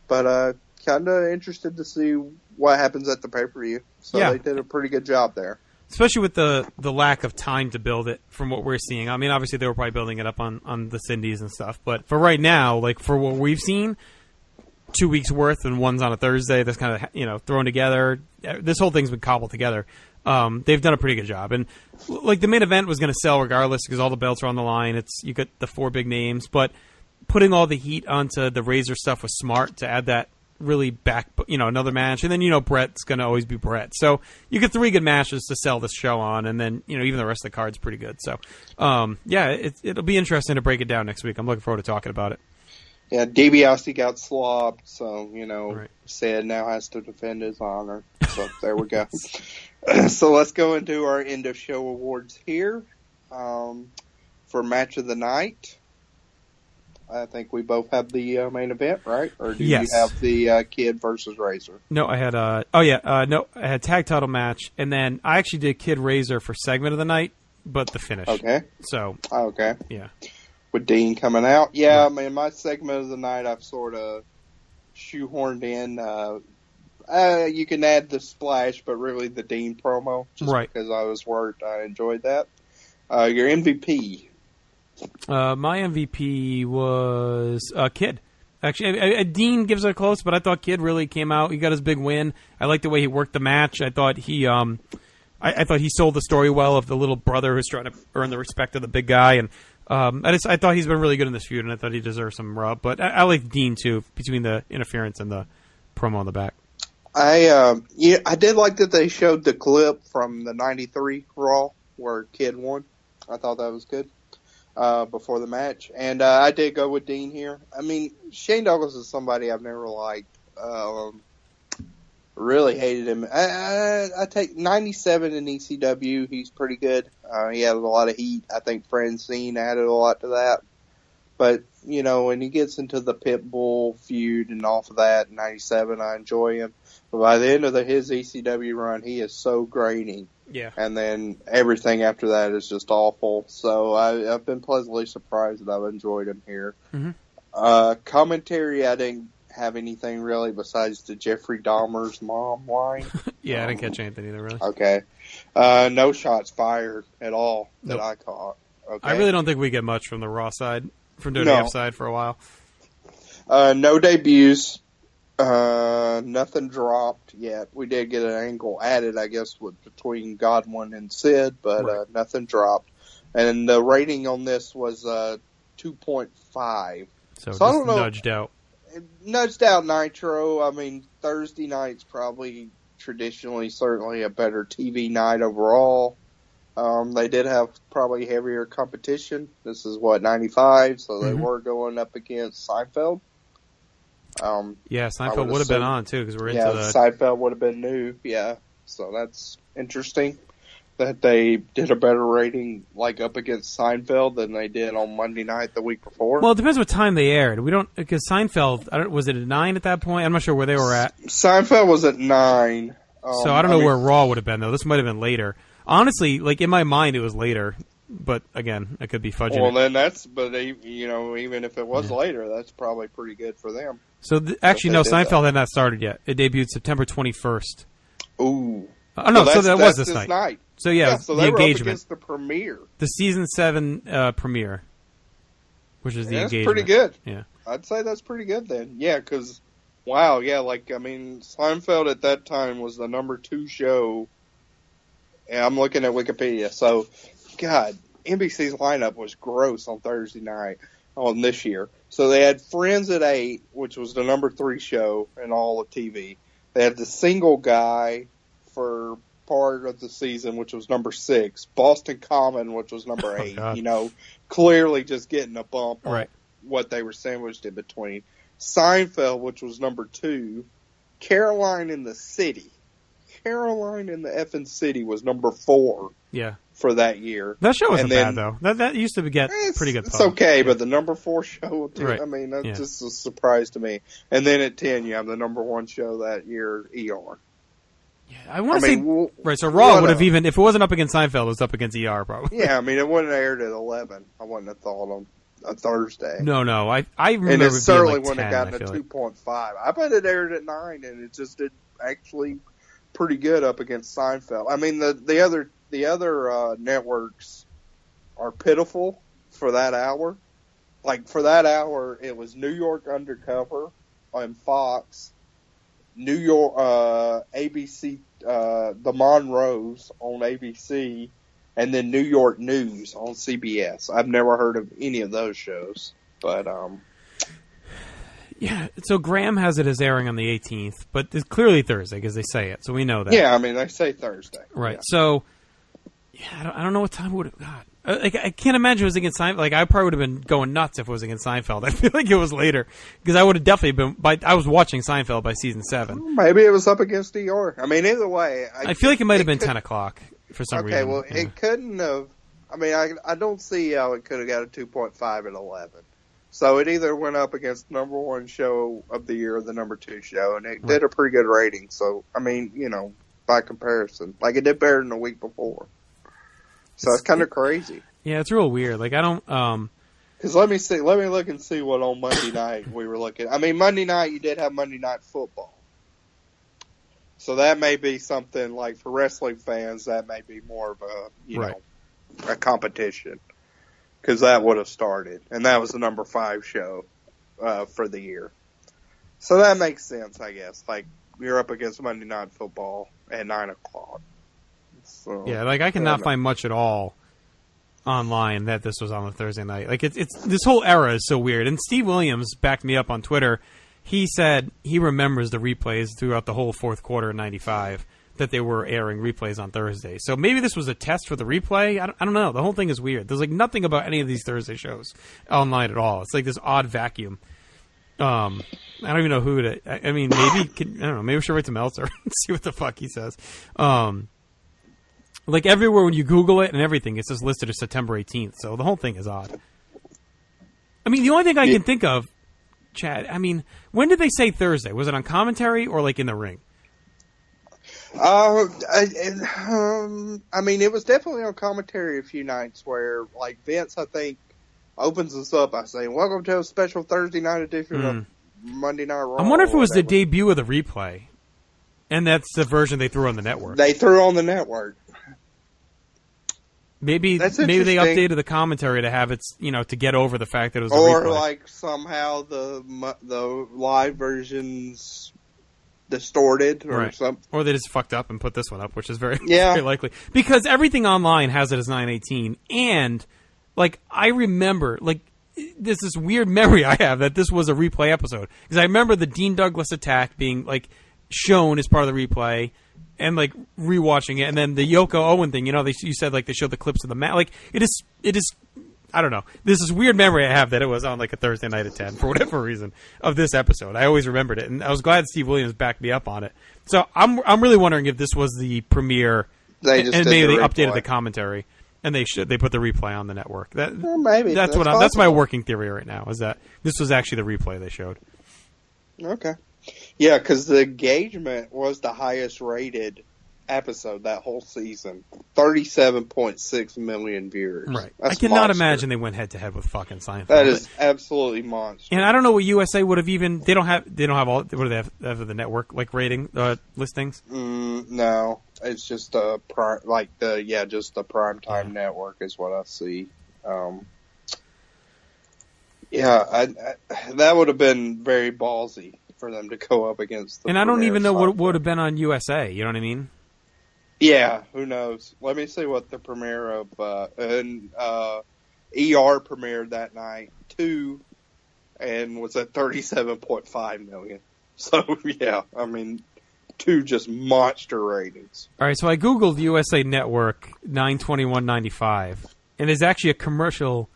But kind of interested to see what happens at the pay-per-view. So they did a pretty good job there. Especially with the lack of time to build it from what we're seeing. I mean, obviously they were probably building it up on the Cindies and stuff. But for right now, like for what we've seen, 2 weeks worth and one's on a Thursday that's kind of, thrown together. This whole thing's been cobbled together. They've done a pretty good job. And like the main event was going to sell regardless because all the belts are on the line. You got the 4 big names. But putting all the heat onto the Razor stuff was smart to add that really back, another match. And then, Brett's going to always be Brett. So you get 3 good matches to sell this show on. And then, even the rest of the card's pretty good. So, it'll be interesting to break it down next week. I'm looking forward to talking about it. Yeah, DiBiase got slobbed, so, Right. Sid now has to defend his honor. So there we go. So let's go into our end of show awards here. For match of the night, I think we both have the main event, right? Or do Yes. you have the Kid versus Razor? No, I had I had tag title match, and then I actually did Kid Razor for segment of the night, but the finish. Okay. So Okay. yeah, With Dean coming out. Yeah, I mean, my segment of the night I've sort of shoehorned in. You can add the splash, but really the Dean promo. Just right. because I was worked, I enjoyed that. Your MVP. My MVP was Kid. Actually, Dean gives it a close, but I thought Kid really came out. He got his big win. I liked the way he worked the match. I thought he, I thought he sold the story well of the little brother who's trying to earn the respect of the big guy, and I thought he's been really good in this feud, and I thought he deserves some rub. But I like Dean too, between the interference and the promo on the back. I did like that they showed the clip from the '93 Raw where Kid won. I thought that was good before the match, and I did go with Dean here. I mean, Shane Douglas is somebody I've never liked. Really hated him. I take 97 in ECW. He's pretty good. He had a lot of heat. I think Francine added a lot to that. But, when he gets into the Pitbull feud and off of that, 97, I enjoy him. But by the end of his ECW run, he is so grating. Yeah. And then everything after that is just awful. So I've been pleasantly surprised that I've enjoyed him here. Mm-hmm. Commentary, I didn't have anything really besides the Jeffrey Dahmer's mom line. Yeah, I didn't catch anything either, really. Okay. No shots fired at all that Nope. I caught. Okay. I really don't think we get much from the Raw side, from WWF side for a while. No debuts. Nothing dropped yet. We did get an angle added, I guess, between Godwin and Sid, but Right. Nothing dropped. And the rating on this was 2.5. So I just don't know. nudged out. It nudged out Nitro. I mean, Thursday night's probably traditionally certainly a better TV night overall. They did have probably heavier competition. This is 95, so they were going up against Seinfeld. Yeah, Seinfeld would have been on too because we're into the. Seinfeld would have been new. Yeah, so that's interesting that they did a better rating up against Seinfeld than they did on Monday night the week before. Well, it depends what time they aired. We don't because Seinfeld. Was it at 9 at that point? I'm not sure where they were at. Seinfeld was at 9. So I don't know where Raw would have been though. This might have been later. Honestly, in my mind, it was later. But again, I could be fudging. Well, it. then even if it was later, that's probably pretty good for them. So actually, no, did Seinfeld that. had not started yet. It debuted September 21st. Ooh. Oh no, Well, so that was that's this night. So yeah, so the they were up engagement, against the premiere. the season 7 premiere, which is the That's engagement. pretty good. Yeah, I'd say that's pretty good then. Yeah, because wow, yeah, Seinfeld at that time was the number 2 show. And I'm looking at Wikipedia, so God, NBC's lineup was gross on Thursday night on this year. So they had Friends at 8, which was the number 3 show in all of TV. They had The Single Guy for part of the season, which was number 6. Boston Common, which was number 8. Clearly just getting a bump on what they were sandwiched in between. Seinfeld, which was number 2. Caroline in the City. Caroline in the effing City was number 4. Yeah. For that year. That show wasn't bad, though. That used to get pretty good. It's okay, but the number 4 show, I mean, that's just a surprise to me. And then at 10, you have the number 1 show that year, ER. Yeah, I want to say... Right, so Raw would have even... If it wasn't up against Seinfeld, it was up against ER, probably. Yeah, I mean, it wouldn't have aired at 11. I wouldn't have thought on a Thursday. No. I remember and it certainly being like wouldn't have gotten a 2.5. I bet it aired at 9, and it just did actually pretty good up against Seinfeld. I mean, the other networks are pitiful for that hour. Like, for that hour, it was New York Undercover on Fox, New York, ABC, The Monroes on ABC, and then New York News on CBS. I've never heard of any of those shows, but, yeah, so Graham has it as airing on the 18th, but it's clearly Thursday because they say it, so we know that. Yeah, I mean, they say Thursday. Right, yeah. So, yeah, I don't know what time it would have got. I can't imagine it was against Seinfeld. Like, I probably would have been going nuts if it was against Seinfeld. I feel like it was later because I would have definitely been. I was watching Seinfeld by season 7. Maybe it was up against ER. I mean, either way, I feel like it might have been 10 o'clock for some reason. Okay, well, it couldn't have. I mean, I don't see how it could have got a 2.5 at 11. So it either went up against number 1 show of the year or the number 2 show, and it did a pretty good rating. So, I mean, by comparison, like it did better than the week before. So it's kind of crazy. Yeah, it's real weird. Like, I don't... Because let me look and see what on Monday night we were looking. I mean, Monday night, you did have Monday Night Football. So that may be something, like, for wrestling fans, that may be more of a competition. Because that would have started. And that was the number 5 show for the year. So that makes sense, I guess. Like, you're up against Monday Night Football at 9 o'clock. So, yeah, like, I cannot find much at all online that this was on a Thursday night. Like, it's this whole era is so weird. And Steve Williams backed me up on Twitter. He said he remembers the replays throughout the whole fourth quarter of 95 that they were airing replays on Thursday. So maybe this was a test for the replay. I don't know. The whole thing is weird. There's like nothing about any of these Thursday shows online at all. It's like this odd vacuum. I don't even know who to... I mean, maybe... I don't know. Maybe we should write to Meltzer and see what the fuck he says. Like everywhere when you Google it and everything, it's just listed as September 18th. So the whole thing is odd. I mean, the only thing I can think of, Chad, I mean, when did they say Thursday? Was it on commentary or like in the ring? I mean, it was definitely on commentary a few nights where, like, Vince, I think, opens us up by saying, "Welcome to a special Thursday night edition of Monday Night Raw." I wonder if it was the debut of the replay, and that's the version they threw on the network. They threw on the network. Maybe they updated the commentary to have it, to get over the fact that it was a replay. Or like somehow the live version's distorted or something. Or they just fucked up and put this one up, which is very, very likely. Because everything online has it as 9:18, and like I remember, like there's this weird memory I have that this was a replay episode because I remember the Dean Douglas attack being like shown as part of the replay. And like rewatching it, and then the Yoko Owen thing, you said like they showed the clips of the match. Like it is. I don't know. There's this weird memory I have that it was on like a Thursday night at 10 for whatever reason of this episode. I always remembered it, and I was glad Steve Williams backed me up on it. So I'm really wondering if this was the premiere, and maybe they updated the commentary, and they put the replay on the network. Maybe that's my working theory right now is that this was actually the replay they showed. Okay. Yeah, because the engagement was the highest rated episode, that whole season, 37.6 million viewers. Right. That's I cannot monster. imagine they went head to head with fucking Seinfeld. That is absolutely monster. And I don't know what USA would have even. They don't have all. What do they have the network like rating listings? No, it's just a just the primetime network is what I see. That would have been very ballsy for them to go up against. And I don't even know what would have been on USA. You know what I mean? Yeah, who knows? Let me see what the premiere of ER premiered that night too, and was at 37.5 million. So yeah, I mean, 2 just monster ratings. All right, so I googled USA Network 9/21/95, and there's actually a commercial.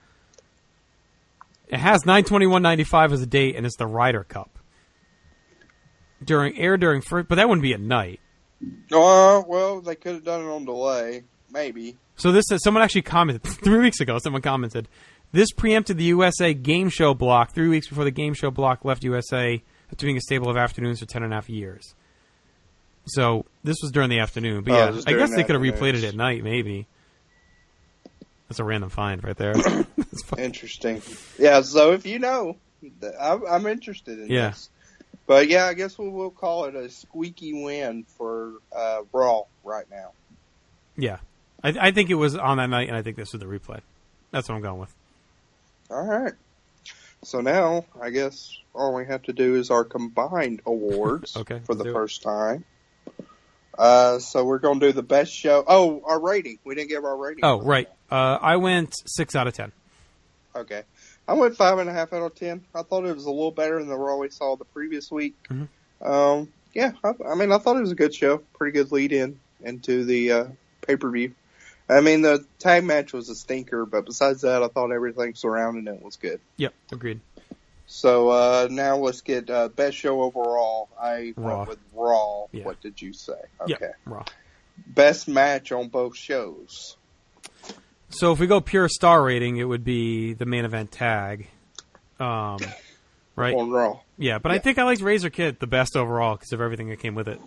It has 9/21/95 as a date, and it's the Ryder Cup. During first, but that wouldn't be at night. Well, they could have done it on delay, maybe. So this is, someone actually commented 3 weeks ago. Someone commented, this preempted the USA game show block 3 weeks before the game show block left USA after being a stable of afternoons for 10.5 years. So this was during the afternoon, but yeah, I guess they could have replayed it at night, maybe. That's a random find right there. Interesting. Yeah, so if you know, I'm interested in this. But yeah, I guess we'll call it a squeaky win for Raw right now. Yeah. I think it was on that night, and I think this was the replay. That's what I'm going with. All right. So now, I guess all we have to do is our combined awards for the first time. So we're going to do the best show. Oh, our rating. We didn't give our rating. Oh, right. I went 6 out of 10. Okay. I went 5.5 out of 10. I thought it was a little better than the Raw we saw the previous week. Mm-hmm. I thought it was a good show. Pretty good lead into the pay-per-view. I mean, the tag match was a stinker, but besides that, I thought everything surrounding it was good. Yep, agreed. So now let's get best show overall. I Raw. went with Raw. Yeah. What did you say? Okay. Yep, Raw. Best match on both shows. So if we go pure star rating, it would be the main event tag. Right? On Raw. Yeah, but I think I liked Razor Kid the best overall because of everything that came with it.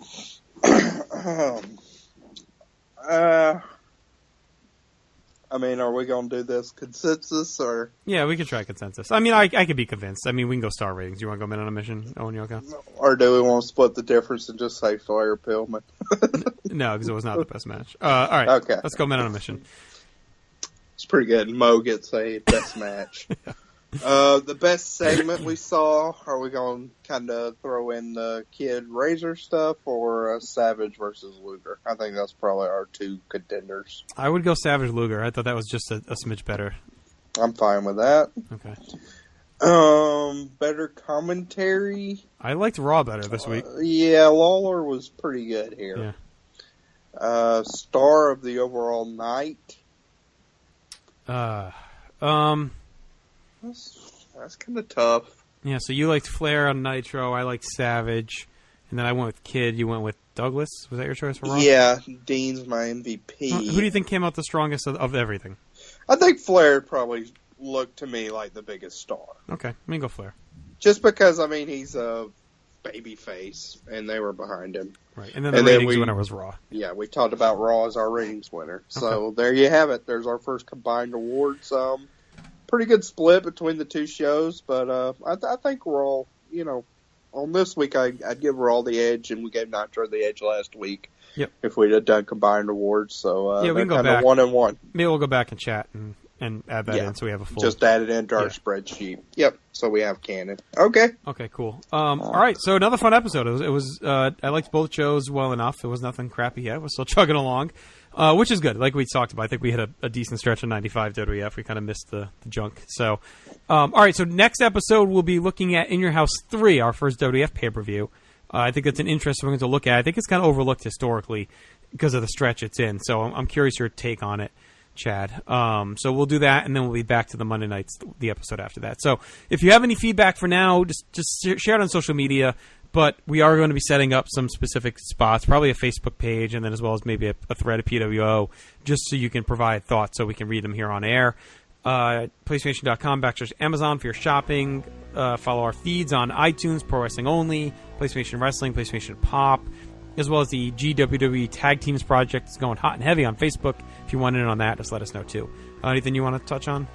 Are we going to do this consensus or? Yeah, we could try consensus. I mean, I could be convinced. I mean, we can go star ratings. You want to go men on a mission, Owen Yoka? Or do we want to split the difference and just say Flair Pillman? No, because it was not the best match. All right, okay. Let's go men on a mission. It's pretty good. Mo gets a best match. The best segment we saw, are we going to kind of throw in the Kid Razor stuff or Savage versus Luger? I think that's probably our 2 contenders. I would go Savage Luger. I thought that was just a smidge better. I'm fine with that. Okay. Better commentary. I liked Raw better this week. Yeah, Lawler was pretty good here. Yeah. Star of the overall night. That's kind of tough. Yeah, so you liked Flair on Nitro, I liked Savage, and then I went with Kid, you went with Douglas. Was that your choice for Raw? Yeah, Dean's my MVP. Who do you think came out the strongest of everything? I think Flair probably looked to me like the biggest star. Okay, let me go Flair. Just because, he's a baby face, and they were behind him. Right, and then the ratings winner was Raw. Yeah, we talked about Raw as our ratings winner. So there you have it. There's our first combined awards. Pretty good split between the 2 shows, but I think Raw, on this week I'd give Raw the edge, and we gave Nitro the edge last week. Yep. If we'd have done combined awards, so we can go back 1-1. Maybe we'll go back and chat and add that in so we have a full. Just add it into our spreadsheet. Yep. So we have canon. Okay. Okay. Cool. All right. So another fun episode. It was. I liked both shows well enough. It was nothing crappy yet. We're still chugging along, which is good. Like we talked about, I think we had a decent stretch of 95 WWF. We kind of missed the junk. So, all right. So next episode we'll be looking at In Your House 3, our first WWF pay-per-view. I think it's an interesting one to look at. I think it's kind of overlooked historically because of the stretch it's in. So I'm curious your take on it, Chad. So we'll do that, and then we'll be back to the Monday nights, the episode after that. So if you have any feedback for now, just share it on social media. But we are going to be setting up some specific spots, probably a Facebook page, and then as well as maybe a thread at PWO, just so you can provide thoughts so we can read them here on air. PlayStation.com/Amazon for your shopping. Follow our feeds on iTunes, Pro Wrestling Only, PlayStation Wrestling, PlayStation Pop. as well as the GWW Tag Teams Project is going hot and heavy on Facebook. If you want in on that, just let us know too. Anything you want to touch on?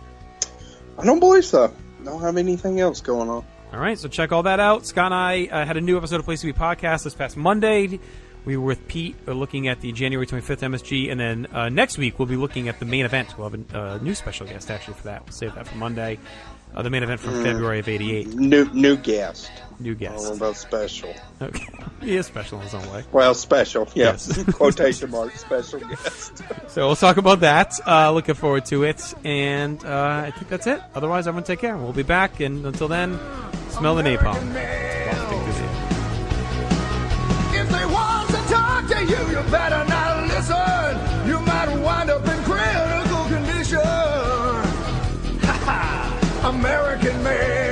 I don't believe so. Don't have anything else going on. All right, so check all that out. Scott and I had a new episode of Place to Be podcast this past Monday. We were with Pete looking at the January 25th MSG, and then next week we'll be looking at the main event. We'll have a new special guest actually for that. We'll save that for Monday. The main event from February of '88. New guest. New guest. I don't know about special. Okay. He is special in his own way. Well, special. Yes. Yes. Quotation mark. Special guest. So we'll talk about that. Looking forward to it. And I think that's it. Otherwise, everyone take care. We'll be back. And until then, smell the napalm. If they want to talk to you, you better not listen. You might wind up in critical condition. Ha ha! American man.